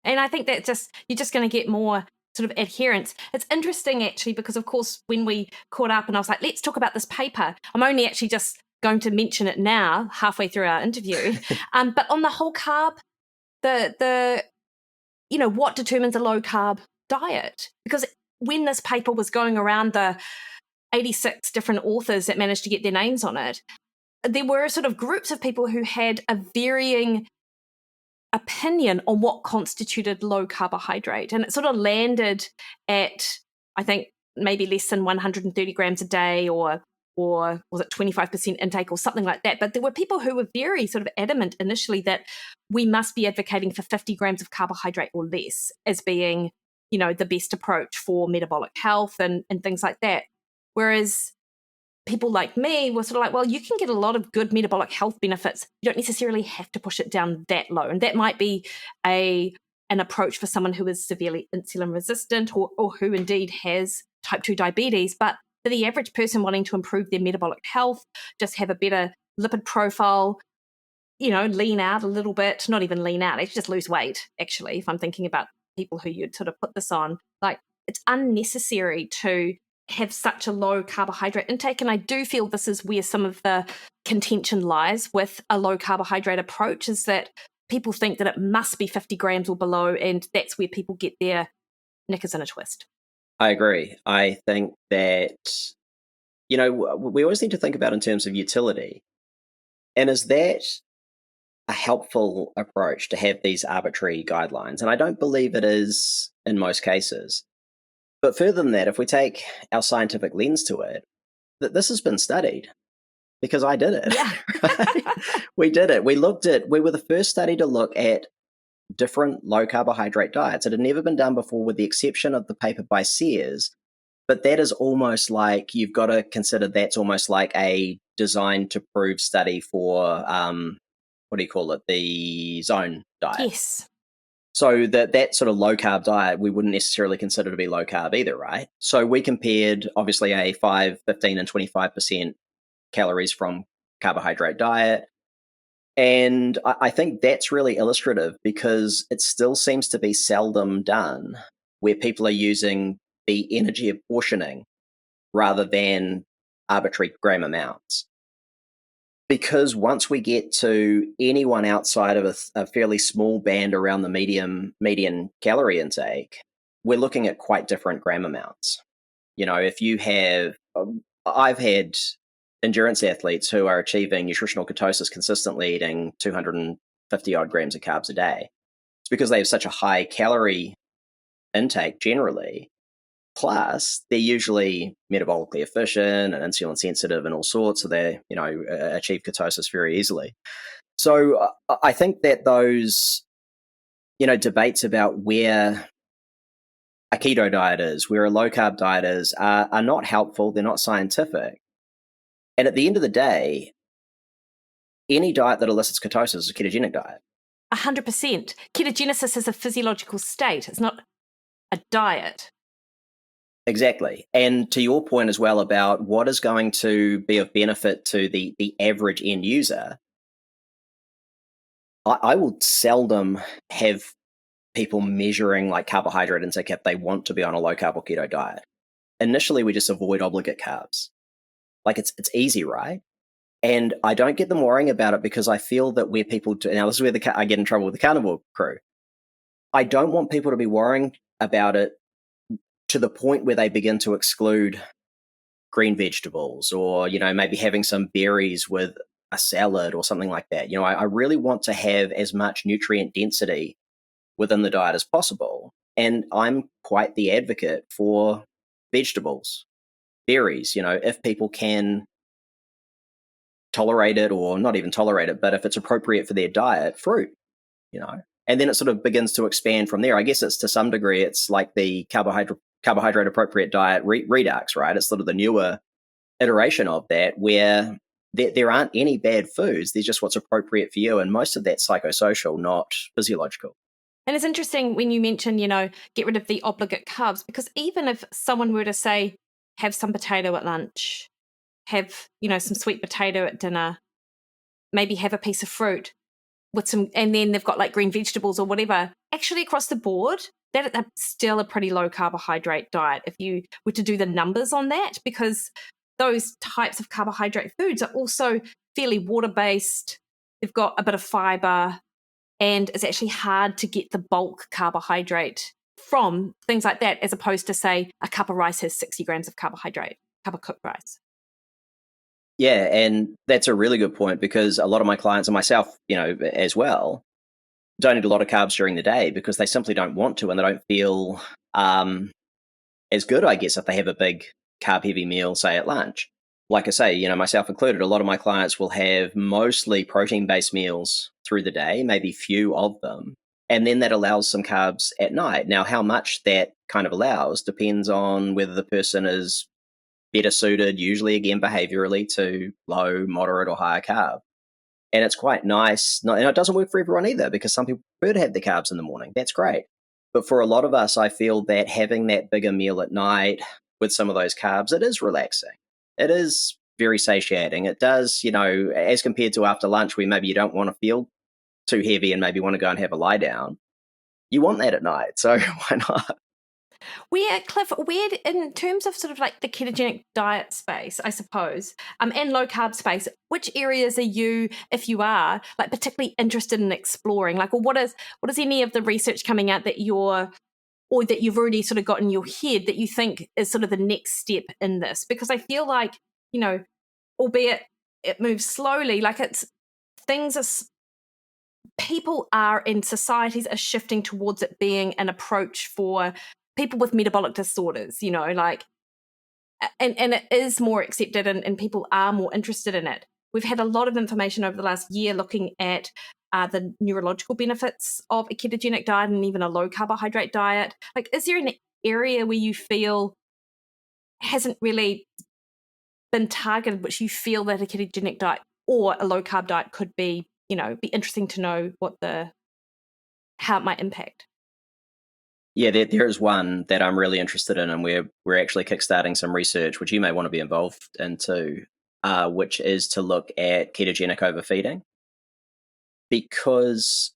And I think that you're just going to get more sort of adherence. It's interesting, actually, because of course, when we caught up and I was like, let's talk about this paper, I'm only actually just going to mention it now, halfway through our interview. But on the whole carb, the what determines a low carb diet? Because when this paper was going around, the 86 different authors that managed to get their names on it, there were sort of groups of people who had a varying opinion on what constituted low carbohydrate. And it sort of landed at, I think, maybe less than 130 grams a day, or was it 25% intake or something like that. But there were people who were very sort of adamant initially that we must be advocating for 50 grams of carbohydrate or less as being, the best approach for metabolic health and things like that. Whereas people like me were sort of like, well, you can get a lot of good metabolic health benefits. You don't necessarily have to push it down that low. And that might be a an approach for someone who is severely insulin resistant or who indeed has type 2 diabetes. But for the average person wanting to improve their metabolic health, just have a better lipid profile, lean out a little bit, not even lean out, it's just lose weight, actually, if I'm thinking about people who you'd sort of put this on, like it's unnecessary to have such a low carbohydrate intake. And I do feel this is where some of the contention lies with a low carbohydrate approach, is that people think that it must be 50 grams or below, and that's where people get their knickers in a twist. I agree. I think that, we always need to think about in terms of utility. And is that a helpful approach to have these arbitrary guidelines? And I don't believe it is in most cases. But further than that, if we take our scientific lens to it, that this has been studied, because I did it. Yeah. We did it. We were the first study to look at different low carbohydrate diets. It had never been done before, with the exception of the paper by Sears. But that is almost like, you've got to consider that's almost like a designed to prove study for, the zone diet. Yes. So that sort of low carb diet, we wouldn't necessarily consider to be low carb either, right? So we compared, obviously, a 5, 15, and 25% calories from carbohydrate diet. And I think that's really illustrative, because it still seems to be seldom done where people are using the energy apportioning rather than arbitrary gram amounts. Because once we get to anyone outside of a fairly small band around the median calorie intake, we're looking at quite different gram amounts. If you have, I've had endurance athletes who are achieving nutritional ketosis consistently, eating 250 odd grams of carbs a day. It's because they have such a high calorie intake generally. Plus, they're usually metabolically efficient and insulin sensitive and all sorts, so they, achieve ketosis very easily. So I think that those, debates about where a keto diet is, where a low carb diet is, are not helpful. They're not scientific. And at the end of the day, any diet that elicits ketosis is a ketogenic diet. 100%. Ketogenesis is a physiological state. It's not a diet. Exactly. And to your point as well about what is going to be of benefit to the average end user, I will seldom have people measuring like carbohydrate intake if they want to be on a low carb or keto diet. Initially, we just avoid obligate carbs. Like it's easy, right? And I don't get them worrying about it, because I feel that where people do, now this is where I get in trouble with the carnivore crew. I don't want people to be worrying about it to the point where they begin to exclude green vegetables, or, maybe having some berries with a salad or something like that. I really want to have as much nutrient density within the diet as possible. And I'm quite the advocate for vegetables, berries, if people can tolerate it, or not even tolerate it, but if it's appropriate for their diet, fruit, and then it sort of begins to expand from there. I guess it's, to some degree, it's like the carbohydrate appropriate diet redux, right? It's sort of the newer iteration of that, where there aren't any bad foods. There's just what's appropriate for you. And most of that's psychosocial, not physiological. And it's interesting when you mention, get rid of the obligate carbs, because even if someone were to say, have some potato at lunch, have, some sweet potato at dinner, maybe have a piece of fruit with some, and then they've got like green vegetables or whatever, actually across the board, that's still a pretty low carbohydrate diet if you were to do the numbers on that, because those types of carbohydrate foods are also fairly water-based. They've got a bit of fiber, and it's actually hard to get the bulk carbohydrate from things like that, as opposed to, say, a cup of rice has 60 grams of carbohydrate, cup of cooked rice. Yeah, and that's a really good point, because a lot of my clients, and myself, as well, don't eat a lot of carbs during the day because they simply don't want to, and they don't feel as good, I guess, if they have a big carb-heavy meal, say, at lunch. Like I say, myself included, a lot of my clients will have mostly protein-based meals through the day, maybe few of them, and then that allows some carbs at night. Now, how much that kind of allows depends on whether the person is better suited, usually again behaviorally, to low, moderate, or higher carb. And it's quite nice. And it doesn't work for everyone either, because some people prefer to have the carbs in the morning. That's great. But for a lot of us, I feel that having that bigger meal at night with some of those carbs, it is relaxing. It is very satiating. It does, as compared to after lunch, where maybe you don't want to feel too heavy and maybe want to go and have a lie down, you want that at night. So why not? Cliff, in terms of sort of like the ketogenic diet space, I suppose, and low carb space, which areas are you, if you are, like particularly interested in exploring? Like, what is any of the research coming out that that you've already sort of got in your head that you think is sort of the next step in this? Because I feel like, albeit it moves slowly, like people are and societies are shifting towards it being an approach for people with metabolic disorders, and it is more accepted and people are more interested in it. We've had a lot of information over the last year looking at the neurological benefits of a ketogenic diet and even a low carbohydrate diet. Like, is there an area where you feel hasn't really been targeted, which you feel that a ketogenic diet or a low carb diet could be, be interesting to know how it might impact? Yeah, there is one that I'm really interested in, and we're actually kickstarting some research, which you may want to be involved into, which is to look at ketogenic overfeeding. Because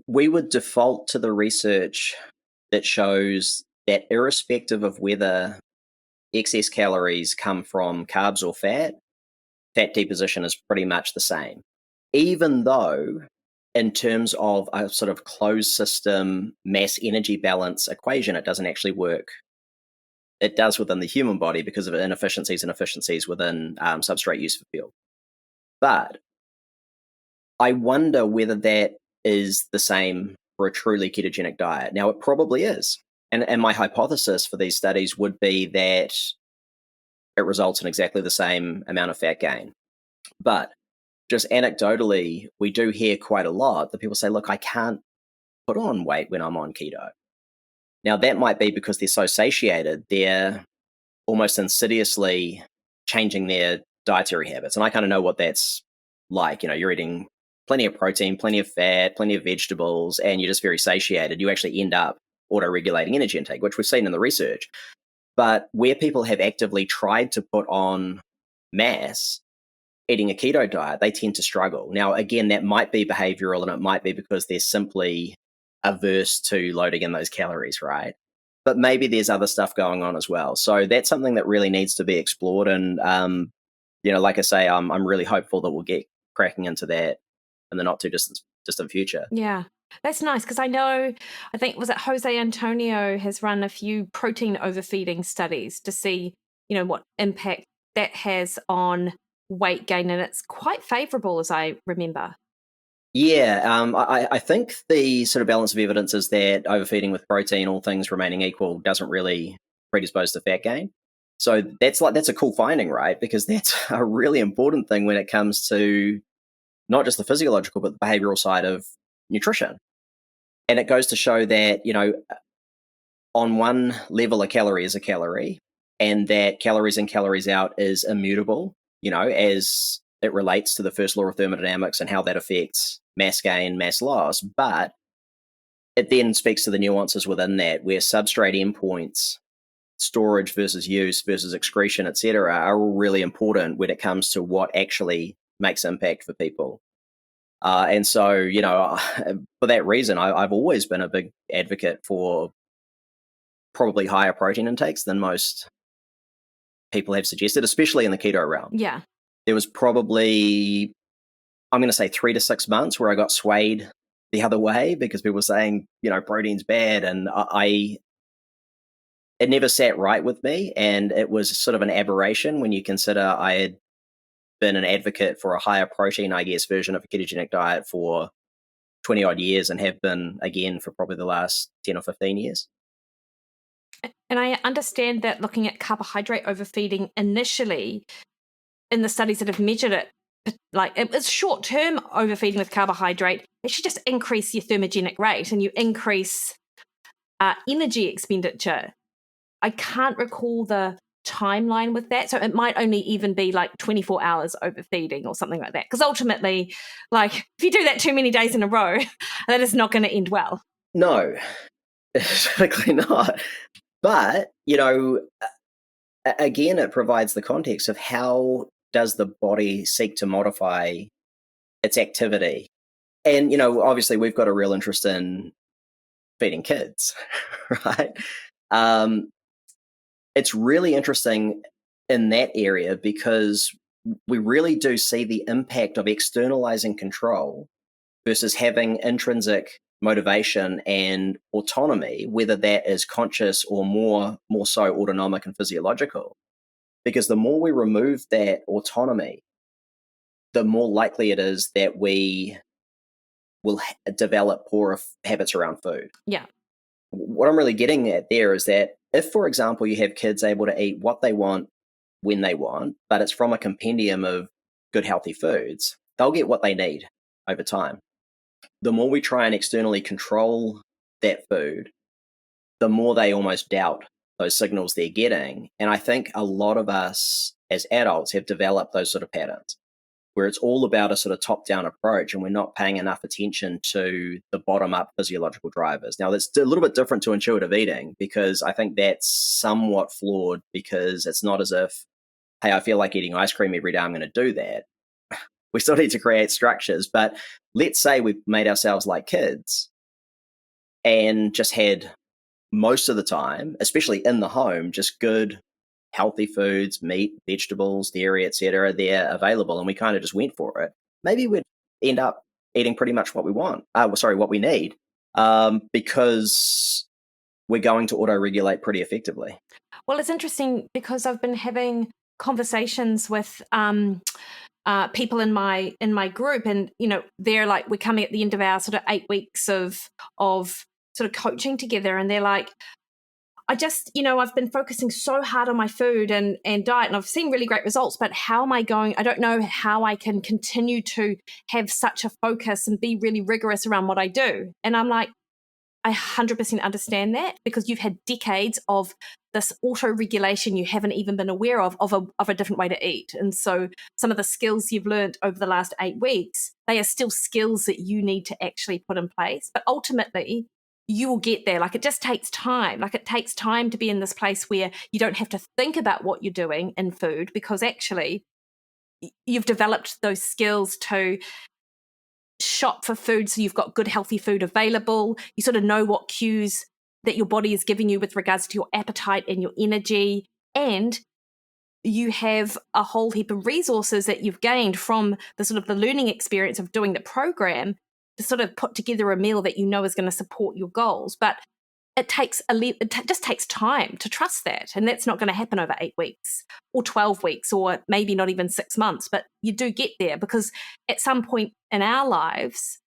we would default to the research that shows that irrespective of whether excess calories come from carbs or fat deposition is pretty much the same. Even though in terms of a sort of closed system mass energy balance equation, it doesn't actually work. It does within the human body because of inefficiencies and efficiencies within substrate use for fuel. But I wonder whether that is the same for a truly ketogenic diet. Now, it probably is. And my hypothesis for these studies would be that it results in exactly the same amount of fat gain. But just anecdotally, we do hear quite a lot that people say, look, I can't put on weight when I'm on keto. Now, that might be because they're so satiated, they're almost insidiously changing their dietary habits. And I kind of know what that's like. You're eating plenty of protein, plenty of fat, plenty of vegetables, and you're just very satiated. You actually end up auto-regulating energy intake, which we've seen in the research. But where people have actively tried to put on mass, eating a keto diet, they tend to struggle. Now, again, that might be behavioral, and it might be because they're simply averse to loading in those calories, right? But maybe there's other stuff going on as well. So that's something that really needs to be explored. And, like I say, I'm really hopeful that we'll get cracking into that in the not too distant future. Yeah. That's nice, because I think, was it Jose Antonio has run a few protein overfeeding studies to see, what impact that has on weight gain, and it's quite favorable, as I remember. Yeah, I think the sort of balance of evidence is that overfeeding with protein, all things remaining equal, doesn't really predispose to fat gain. So that's a cool finding, right? Because that's a really important thing when it comes to not just the physiological, but the behavioral side of nutrition. And it goes to show that, on one level, a calorie is a calorie, and that calories in, calories out is immutable, as it relates to the first law of thermodynamics and how that affects mass gain, mass loss. But it then speaks to the nuances within that, where substrate endpoints, storage versus use versus excretion, etc., are all really important when it comes to what actually makes impact for people. And so, for that reason, I've always been a big advocate for probably higher protein intakes than most people have suggested, especially in the keto realm. Yeah. There was probably, I'm going to say 3 to 6 months where I got swayed the other way because people were saying, protein's bad. And it never sat right with me. And it was sort of an aberration when you consider I had been an advocate for a higher protein, I guess, version of a ketogenic diet for 20 odd years, and have been again for probably the last 10 or 15 years. And I understand that looking at carbohydrate overfeeding initially in the studies that have measured it, like it was short-term overfeeding with carbohydrate, it should just increase your thermogenic rate and you increase energy expenditure. I can't recall the timeline with that. So it might only even be like 24 hours overfeeding or something like that. Because ultimately, like if you do that too many days in a row, that is not going to end well. No, certainly not. But, again, it provides the context of how does the body seek to modify its activity. And, obviously we've got a real interest in feeding kids, right? It's really interesting in that area because we really do see the impact of externalizing control versus having intrinsic motivation and autonomy, whether that is conscious or more so autonomic and physiological. Because the more we remove that autonomy, the more likely it is that we will develop poorer habits around food. Yeah. What I'm really getting at there is that if, for example, you have kids able to eat what they want when they want, but it's from a compendium of good, healthy foods, they'll get what they need over time. The more we try and externally control that food, the more they almost doubt those signals they're getting. And I think a lot of us as adults have developed those sort of patterns where it's all about a sort of top-down approach and we're not paying enough attention to the bottom-up physiological drivers. Now, that's a little bit different to intuitive eating because I think that's somewhat flawed because it's not as if, hey, I feel like eating ice cream every day, I'm going to do that. We still need to create structures, but let's say we've made ourselves like kids and just had most of the time, especially in the home, just good, healthy foods, meat, vegetables, dairy, etc. They're available, and we kind of just went for it. Maybe we'd end up eating pretty much what we want. What we need, because we're going to auto-regulate pretty effectively. Well, it's interesting because I've been having conversations with people in my group, and they're like, we're coming at the end of our sort of 8 weeks of sort of coaching together, and they're like, I just, I've been focusing so hard on my food and diet, and I've seen really great results, but how am I going? I don't know how I can continue to have such a focus and be really rigorous around what I do. And I'm like, I 100% understand that because you've had decades of this auto-regulation you haven't even been aware of a different way to eat. And so some of the skills you've learned over the last 8 weeks, they are still skills that you need to actually put in place. But ultimately, you will get there. Like, it just takes time. Like, it takes time to be in this place where you don't have to think about what you're doing in food because actually you've developed those skills to shop for food so you've got good healthy food available. You sort of know what cues that your body is giving you with regards to your appetite and your energy, and you have a whole heap of resources that you've gained from the sort of the learning experience of doing the program to sort of put together a meal that you know is going to support your goals. But it just takes time to trust that, and that's not going to happen over 8 weeks or 12 weeks or maybe not even 6 months, but you do get there because at some point in our lives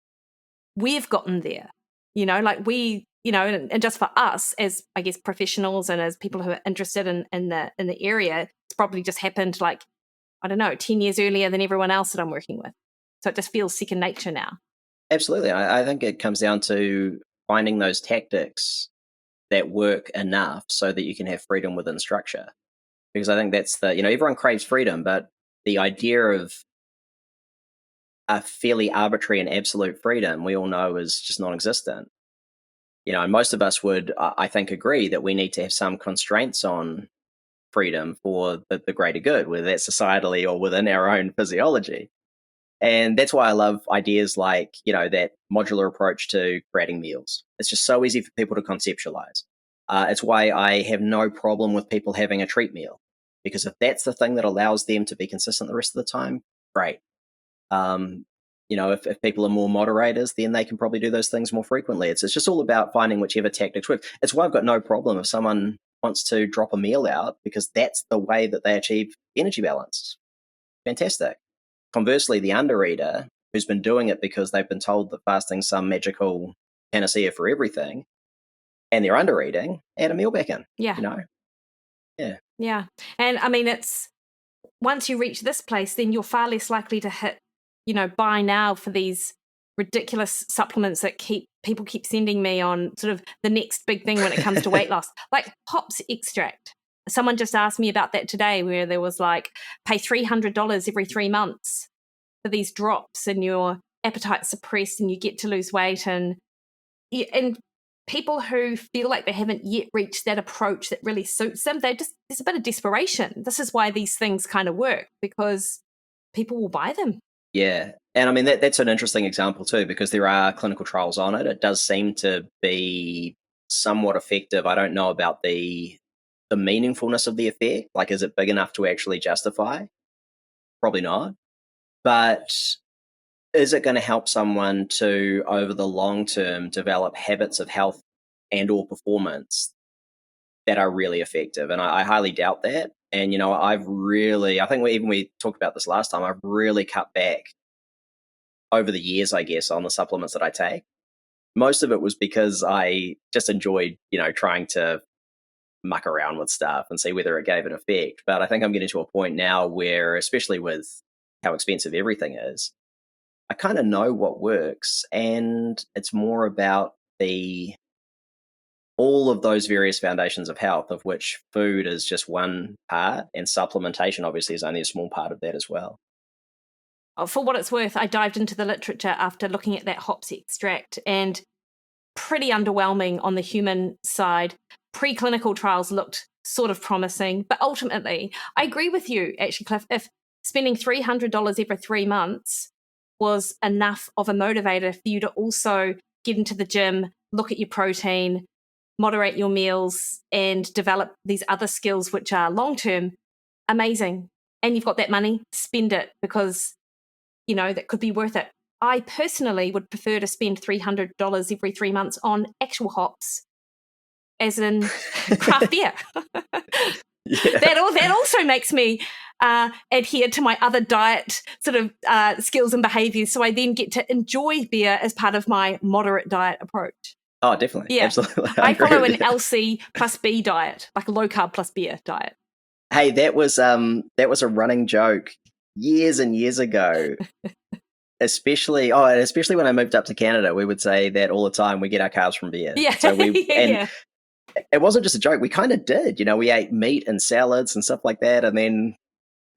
we've gotten there, like we, and just for us as, I guess, professionals and as people who are interested in the area, it's probably just happened like, I don't know, 10 years earlier than everyone else that I'm working with. So it just feels second nature now. Absolutely. I think it comes down to finding those tactics that work enough so that you can have freedom within structure. Because I think that's everyone craves freedom, but the idea of a fairly arbitrary and absolute freedom, we all know, is just non-existent. And most of us would, I think, agree that we need to have some constraints on freedom for the greater good, whether that's societally or within our own physiology. And that's why I love ideas like, that modular approach to creating meals. It's just so easy for people to conceptualize. It's why I have no problem with people having a treat meal, because if that's the thing that allows them to be consistent the rest of the time, great. If people are more moderators, then they can probably do those things more frequently. It's just all about finding whichever tactics work. It's why I've got no problem if someone wants to drop a meal out, because that's the way that they achieve energy balance. Fantastic. Conversely, the undereater who's been doing it because they've been told that fasting's some magical panacea for everything, and they're undereating, add a meal back in. Yeah. Yeah. And I mean, it's once you reach this place, then you're far less likely to hit, buy now for these ridiculous supplements that people keep sending me on sort of the next big thing when it comes to weight loss, like hops extract. someone just asked me about that today, where there was like, pay $300 every 3 months for these drops and your appetite's suppressed and you get to lose weight. And people who feel like they haven't yet reached that approach that really suits them, there's a bit of desperation. This is why these things kind of work, because people will buy them. Yeah. And I mean, that's an interesting example too, because there are clinical trials on it. It does seem to be somewhat effective. I don't know about the meaningfulness of the effect. Like, is it big enough to actually justify? Probably not. But is it going to help someone to, over the long term, develop habits of health and or performance that are really effective? And I highly doubt that. And, I think we talked about this last time, I've really cut back over the years, I guess, on the supplements that I take. Most of it was because I just enjoyed, trying to muck around with stuff and see whether it gave an effect. But I think I'm getting to a point now where, especially with how expensive everything is, I kind of know what works, and it's more about all of those various foundations of health, of which food is just one part, and supplementation obviously is only a small part of that as well. For what it's worth, I dived into the literature after looking at that hops extract, and pretty underwhelming on the human side. Preclinical trials looked sort of promising, but ultimately, I agree with you, actually, Cliff. If spending $300 every 3 months was enough of a motivator for you to also get into the gym, look at your protein, moderate your meals, and develop these other skills which are long-term, amazing. And you've got that money, spend it, because that could be worth it. I personally would prefer to spend $300 every 3 months on actual hops, as in craft beer. Yeah. That also makes me adhere to my other diet sort of skills and behaviors, so I then get to enjoy beer as part of my moderate diet approach. Oh, definitely. Yeah. Absolutely. I follow an LC plus B diet, like a low carb plus beer diet. Hey, that was a running joke years and years ago. especially when I moved up to Canada, we would say that all the time. We get our carbs from beer. Yeah. So yeah. It wasn't just a joke. We kind of did. We ate meat and salads and stuff like that, and then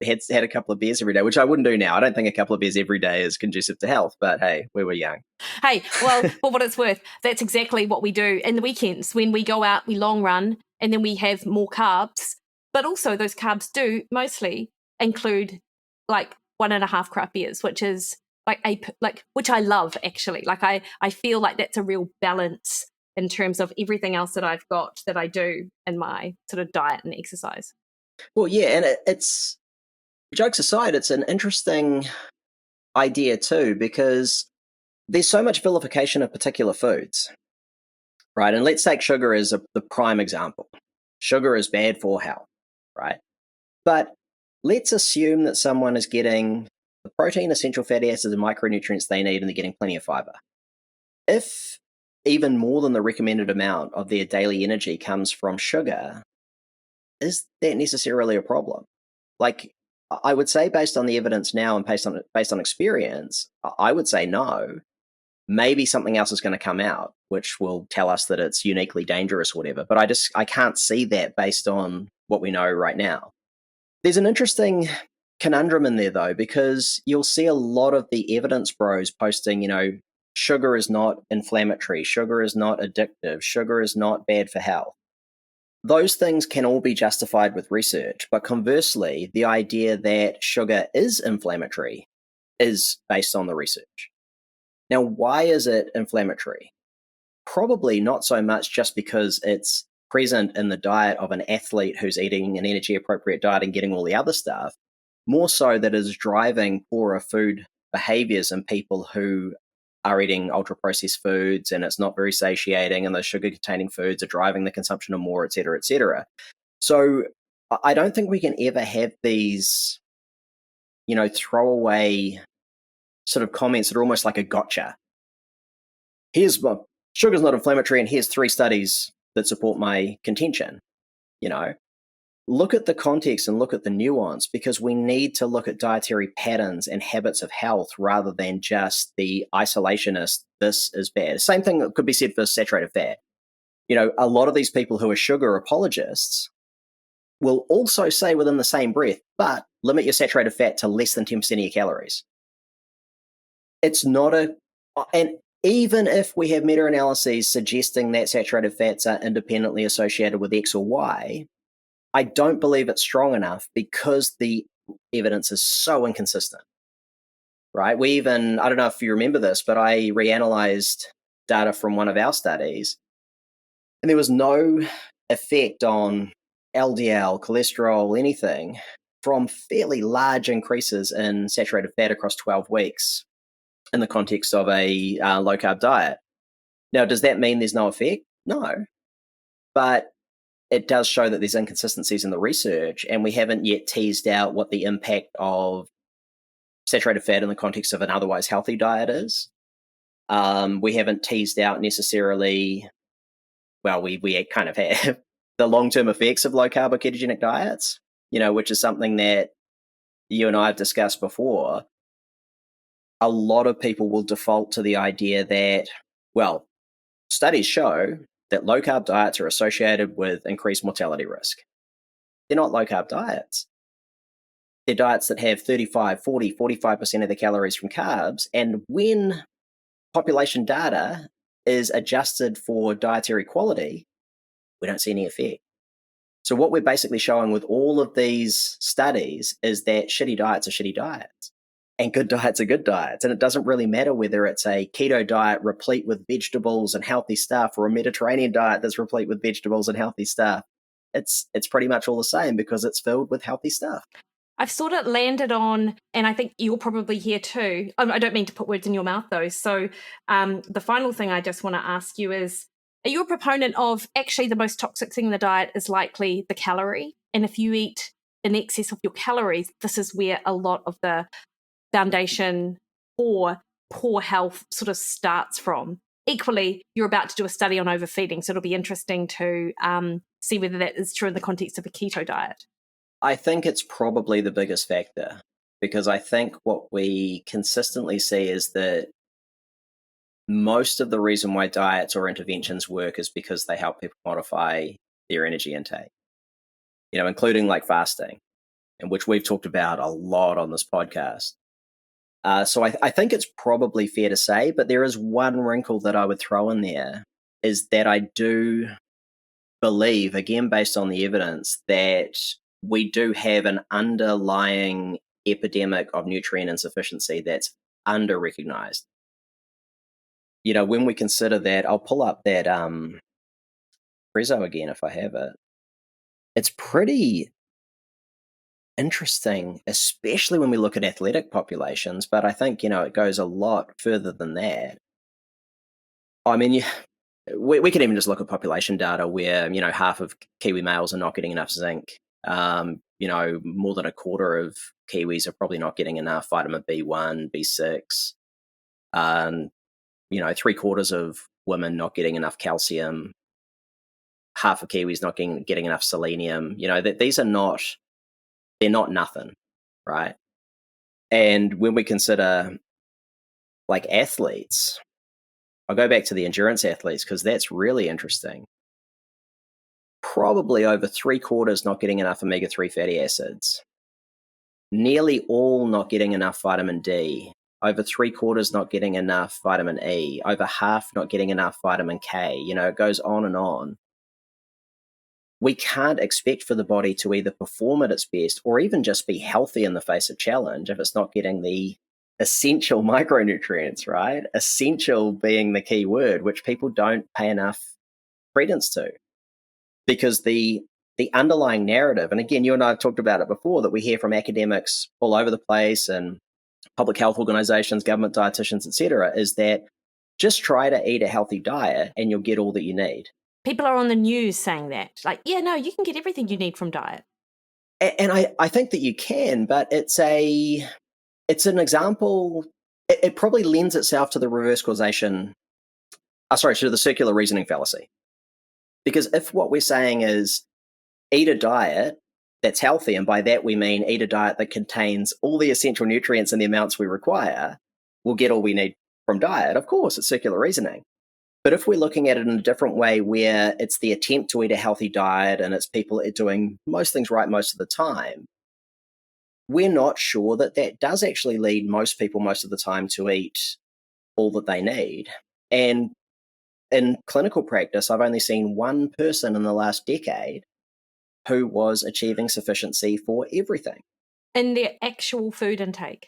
had a couple of beers every day, which I wouldn't do now. I don't think a couple of beers every day is conducive to health, but hey, we were young. Hey, well, for what it's worth, that's exactly what we do in the weekends when we go out, we long run, and then we have more carbs. But also those carbs do mostly include like 1.5 craft beers, which is which I love, actually. Like I feel like that's a real balance in terms of everything else that I've got that I do in my sort of diet and exercise. Well, yeah, and it's, jokes aside, it's an interesting idea too, because there's so much vilification of particular foods, right? And let's take sugar as the prime example. Sugar is bad for health, right? But let's assume that someone is getting the protein, essential fatty acids, and micronutrients they need, and they're getting plenty of fiber. If even more than the recommended amount of their daily energy comes from sugar, is that necessarily a problem? Like, I would say, based on the evidence now and based on experience, I would say no. Maybe something else is going to come out which will tell us that it's uniquely dangerous or whatever. But I can't see that based on what we know right now. There's an interesting conundrum in there, though, because you'll see a lot of the evidence bros posting, sugar is not inflammatory, sugar is not addictive, sugar is not bad for health. Those things can all be justified with research, but conversely, the idea that sugar is inflammatory is based on the research. Now, why is it inflammatory? Probably not so much just because it's present in the diet of an athlete who's eating an energy-appropriate diet and getting all the other stuff, more so that it is driving poorer food behaviors in people who are eating ultra-processed foods, and it's not very satiating, and those sugar-containing foods are driving the consumption of more, et cetera, et cetera. So I don't think we can ever have these, throwaway sort of comments that are almost like a gotcha. Sugar's not inflammatory, and here's 3 studies that support my contention. Look at the context and look at the nuance, because we need to look at dietary patterns and habits of health rather than just the isolationist, this is bad. Same thing that could be said for saturated fat. A lot of these people who are sugar apologists will also say within the same breath, but limit your saturated fat to less than 10% of your calories. It's not and even if we have meta-analyses suggesting that saturated fats are independently associated with X or Y, I don't believe it's strong enough because the evidence is so inconsistent, right? I don't know if you remember this, but I reanalyzed data from one of our studies, and there was no effect on LDL, cholesterol, anything from fairly large increases in saturated fat across 12 weeks in the context of a low-carb diet. Now, does that mean there's no effect? No. But it does show that there's inconsistencies in the research, and we haven't yet teased out what the impact of saturated fat in the context of an otherwise healthy diet is. We haven't teased out necessarily, well, we kind of have the long-term effects of low-carb or ketogenic diets, which is something that you and I have discussed before. A lot of people will default to the idea that, well, studies show that low-carb diets are associated with increased mortality risk. They're not low-carb diets. They're diets that have 35, 40, 45% of the calories from carbs. And when population data is adjusted for dietary quality, we don't see any effect. So what we're basically showing with all of these studies is that shitty diets are shitty diets and good diets are good diets. And it doesn't really matter whether it's a keto diet replete with vegetables and healthy stuff or a Mediterranean diet that's replete with vegetables and healthy stuff. It's pretty much all the same because it's filled with healthy stuff. I've sort of landed on, and I think you're probably here too. I don't mean to put words in your mouth though. So the final thing I just want to ask you is, are you a proponent of actually the most toxic thing in the diet is likely the calorie? And if you eat in excess of your calories, this is where a lot of the foundation for poor health sort of starts from. Equally, you're about to do a study on overfeeding, so it'll be interesting to see whether that is true in the context of a keto diet. I think it's probably the biggest factor because I think what we consistently see is that most of the reason why diets or interventions work is because they help people modify their energy intake, including like fasting, and which we've talked about a lot on this podcast. So I think it's probably fair to say, but there is one wrinkle that I would throw in there is that I do believe, again, based on the evidence, that we do have an underlying epidemic of nutrient insufficiency that's under-recognized. When we consider that, I'll pull up that Prezzo again if I have it. It's pretty interesting, especially when we look at athletic populations, but I think, it goes a lot further than that. I mean, we can even just look at population data where, half of Kiwi males are not getting enough zinc. More than a quarter of Kiwis are probably not getting enough vitamin B1, B6. 3/4 of women not getting enough calcium. Half of Kiwis not getting enough selenium. These are they're not nothing, right? And when we consider like athletes, I'll go back to the endurance athletes because that's really interesting. Probably over 3/4 not getting enough omega-3 fatty acids. Nearly all not getting enough vitamin D. Over 3/4 not getting enough vitamin E. Over half not getting enough vitamin K. It goes on and on. We can't expect for the body to either perform at its best or even just be healthy in the face of challenge if it's not getting the essential micronutrients, right? Essential being the key word, which people don't pay enough credence to. Because the underlying narrative, and again, you and I have talked about it before, that we hear from academics all over the place and public health organizations, government dietitians, etc., is that just try to eat a healthy diet and you'll get all that you need. People are on the news saying that. Like, yeah, no, you can get everything you need from diet. And I think that you can, but it's an example. It probably lends itself to the reverse causation, to the circular reasoning fallacy. Because if what we're saying is eat a diet that's healthy, and by that we mean eat a diet that contains all the essential nutrients in the amounts we require, we'll get all we need from diet. Of course, it's circular reasoning. But if we're looking at it in a different way, where it's the attempt to eat a healthy diet and it's people doing most things right most of the time, we're not sure that that does actually lead most people most of the time to eat all that they need. And in clinical practice, I've only seen one person in the last decade who was achieving sufficiency for everything. In their actual food intake?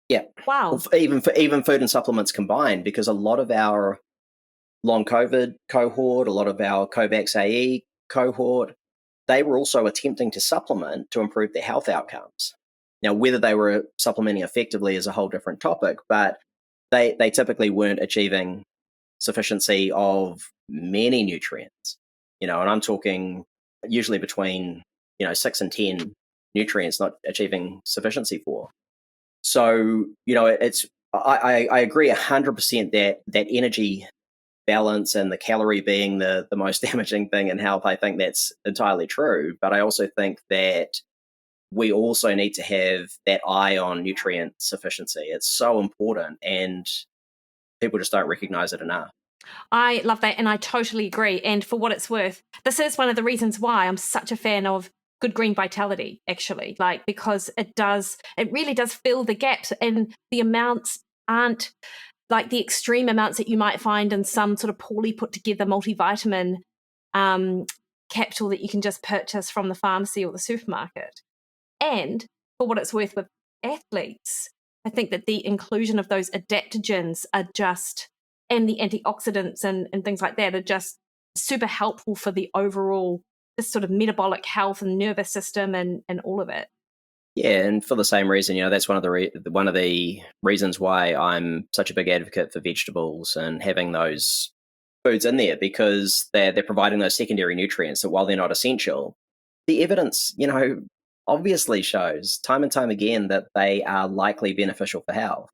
Yeah. Wow. Even food and supplements combined, because a lot of our long COVID cohort, a lot of our COVAX AE cohort, they were also attempting to supplement to improve their health outcomes. Now, whether they were supplementing effectively is a whole different topic, but they typically weren't achieving sufficiency of many nutrients, and I'm talking usually between, 6 and 10 nutrients not achieving sufficiency for. So, I agree 100% that energy balance and the calorie being the most damaging thing in health. I think that's entirely true. But I also think that we also need to have that eye on nutrient sufficiency. It's so important, and people just don't recognize it enough. I love that, and I totally agree. And for what it's worth, this is one of the reasons why I'm such a fan of Good Green Vitality, actually, because it really does fill the gaps, and the amounts aren't like the extreme amounts that you might find in some sort of poorly put together multivitamin capsule that you can just purchase from the pharmacy or the supermarket. And for what it's worth with athletes, I think that the inclusion of those adaptogens and the antioxidants and things like that are just super helpful for the overall this sort of metabolic health and nervous system and all of it. Yeah, and for the same reason, that's one of the reasons why I'm such a big advocate for vegetables and having those foods in there, because they're providing those secondary nutrients that, while they're not essential, the evidence, obviously shows time and time again that they are likely beneficial for health.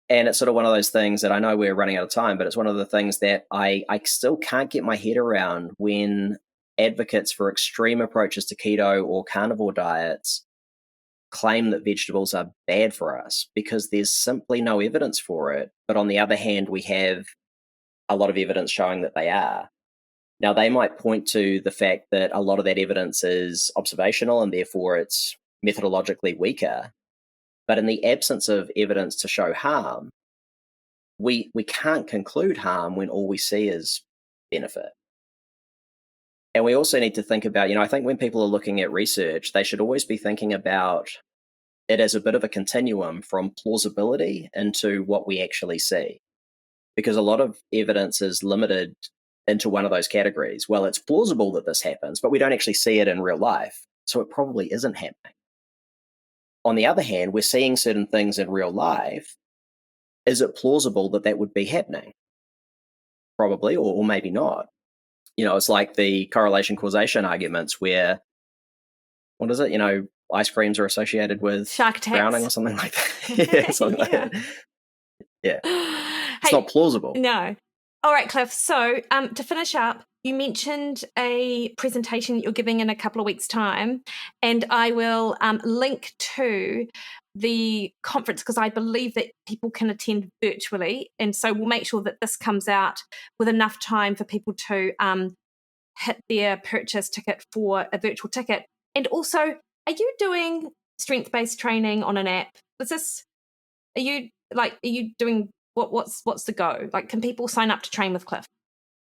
And it's sort of one of those things that, I know we're running out of time, but it's one of the things that I still can't get my head around when advocates for extreme approaches to keto or carnivore diets claim that vegetables are bad for us, because there's simply no evidence for it. But on the other hand, we have a lot of evidence showing that they are. Now, they might point to the fact that a lot of that evidence is observational and therefore it's methodologically weaker. But in the absence of evidence to show harm, we can't conclude harm when all we see is benefit. And we also need to think about, I think when people are looking at research, they should always be thinking about it as a bit of a continuum from plausibility into what we actually see. Because a lot of evidence is limited into one of those categories. Well, it's plausible that this happens, but we don't actually see it in real life, so it probably isn't happening. On the other hand, we're seeing certain things in real life. Is it plausible that that would be happening? Probably, or maybe not. It's like the correlation causation arguments where, what is it? Ice creams are associated with shark attacks, drowning or something like that. Yeah, something like that. Yeah. It's not plausible. No. All right, Cliff. So to finish up, you mentioned a presentation that you're giving in a couple of weeks' time, and I will link to the conference, because I believe that people can attend virtually. And so we'll make sure that this comes out with enough time for people to hit their purchase ticket for a virtual ticket. And also, are you doing strength-based training on an app? Are you doing what's the go? Like, can people sign up to train with Cliff?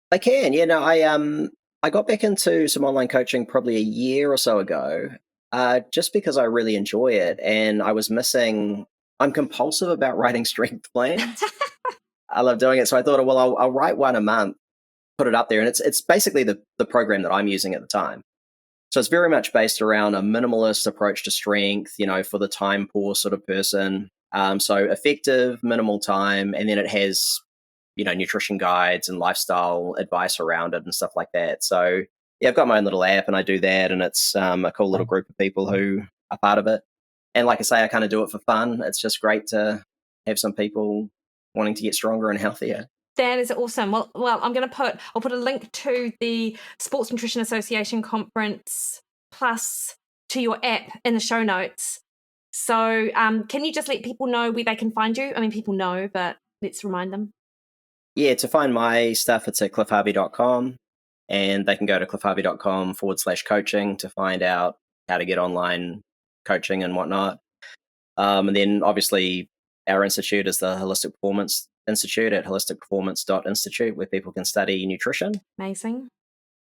They can. Yeah, no, I got back into some online coaching probably a year or so ago, just because I really enjoy it, and I was missing. I'm compulsive about writing strength plans. I love doing it, so I thought, well, I'll write one a month, put it up there, and it's basically the program that I'm using at the time. So it's very much based around a minimalist approach to strength, for the time poor sort of person. So effective, minimal time, and then it has, nutrition guides and lifestyle advice around it and stuff like that. So yeah, I've got my own little app and I do that, and it's a cool little group of people who are part of it. And like I say, I kind of do it for fun. It's just great to have some people wanting to get stronger and healthier. That is awesome. Well, I'll put a link to the Sports Nutrition Association conference plus to your app in the show notes. So can you just let people know where they can find you? I mean, people know, but let's remind them. Yeah, to find my stuff, it's at cliffharvey.com, and they can go to cliffharvey.com/coaching to find out how to get online coaching and whatnot. And then obviously our institute is the Holistic Performance Institute at holisticperformance.institute, where people can study nutrition. Amazing.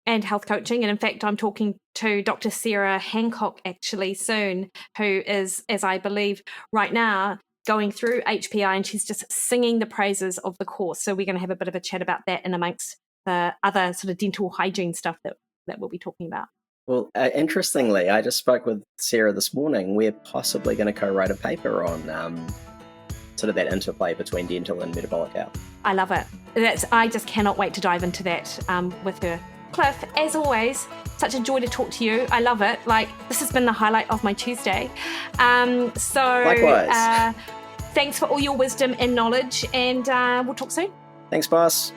And health coaching. And in fact, I'm talking to Dr. Sarah Hancock actually soon, who is, as I believe right now, going through HPI, and she's just singing the praises of the course. So we're going to have a bit of a chat about that and amongst the other sort of dental hygiene stuff that we'll be talking about. Well, interestingly, I just spoke with Sarah this morning. We're possibly going to co-write a paper on sort of that interplay between dental and metabolic health. I love it. I just cannot wait to dive into that with her. Cliff, as always, such a joy to talk to you. I love it. Like, this has been the highlight of my Tuesday. Likewise. Thanks for all your wisdom and knowledge, and we'll talk soon. Thanks, boss.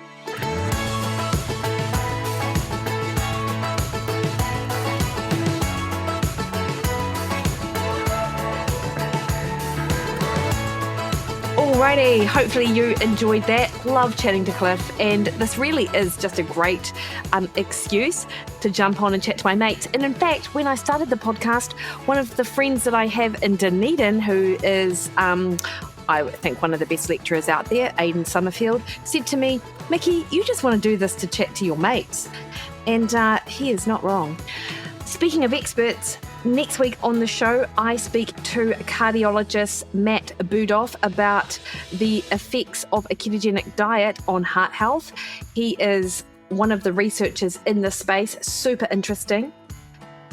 Alrighty, hopefully you enjoyed that. Love chatting to Cliff, and this really is just a great excuse to jump on and chat to my mates. And in fact, when I started the podcast, one of the friends that I have in Dunedin, who is I think one of the best lecturers out there, Aidan Summerfield, said to me, "Mikki, you just want to do this to chat to your mates." And he is not wrong. Speaking of experts, next week on the show, I speak to cardiologist Matt Budoff about the effects of a ketogenic diet on heart health. He is one of the researchers in this space, super interesting.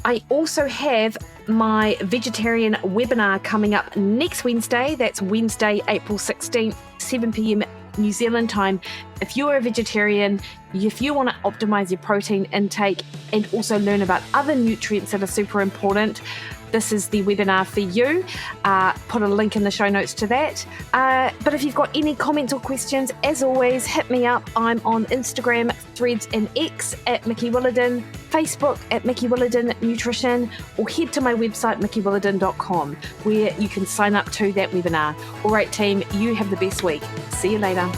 I also have my vegetarian webinar coming up next Wednesday. That's Wednesday, April 16th, 7 p.m. New Zealand time. If you're a vegetarian, if you want to optimize your protein intake and also learn about other nutrients that are super important, this is the webinar for you. Put a link in the show notes to that. But if you've got any comments or questions, as always, hit me up. I'm on Instagram, Threads and X at Mikki Williden, Facebook at Mikki Williden Nutrition, or head to my website, mikkiwilliden.com, where you can sign up to that webinar. All right, team, you have the best week. See you later.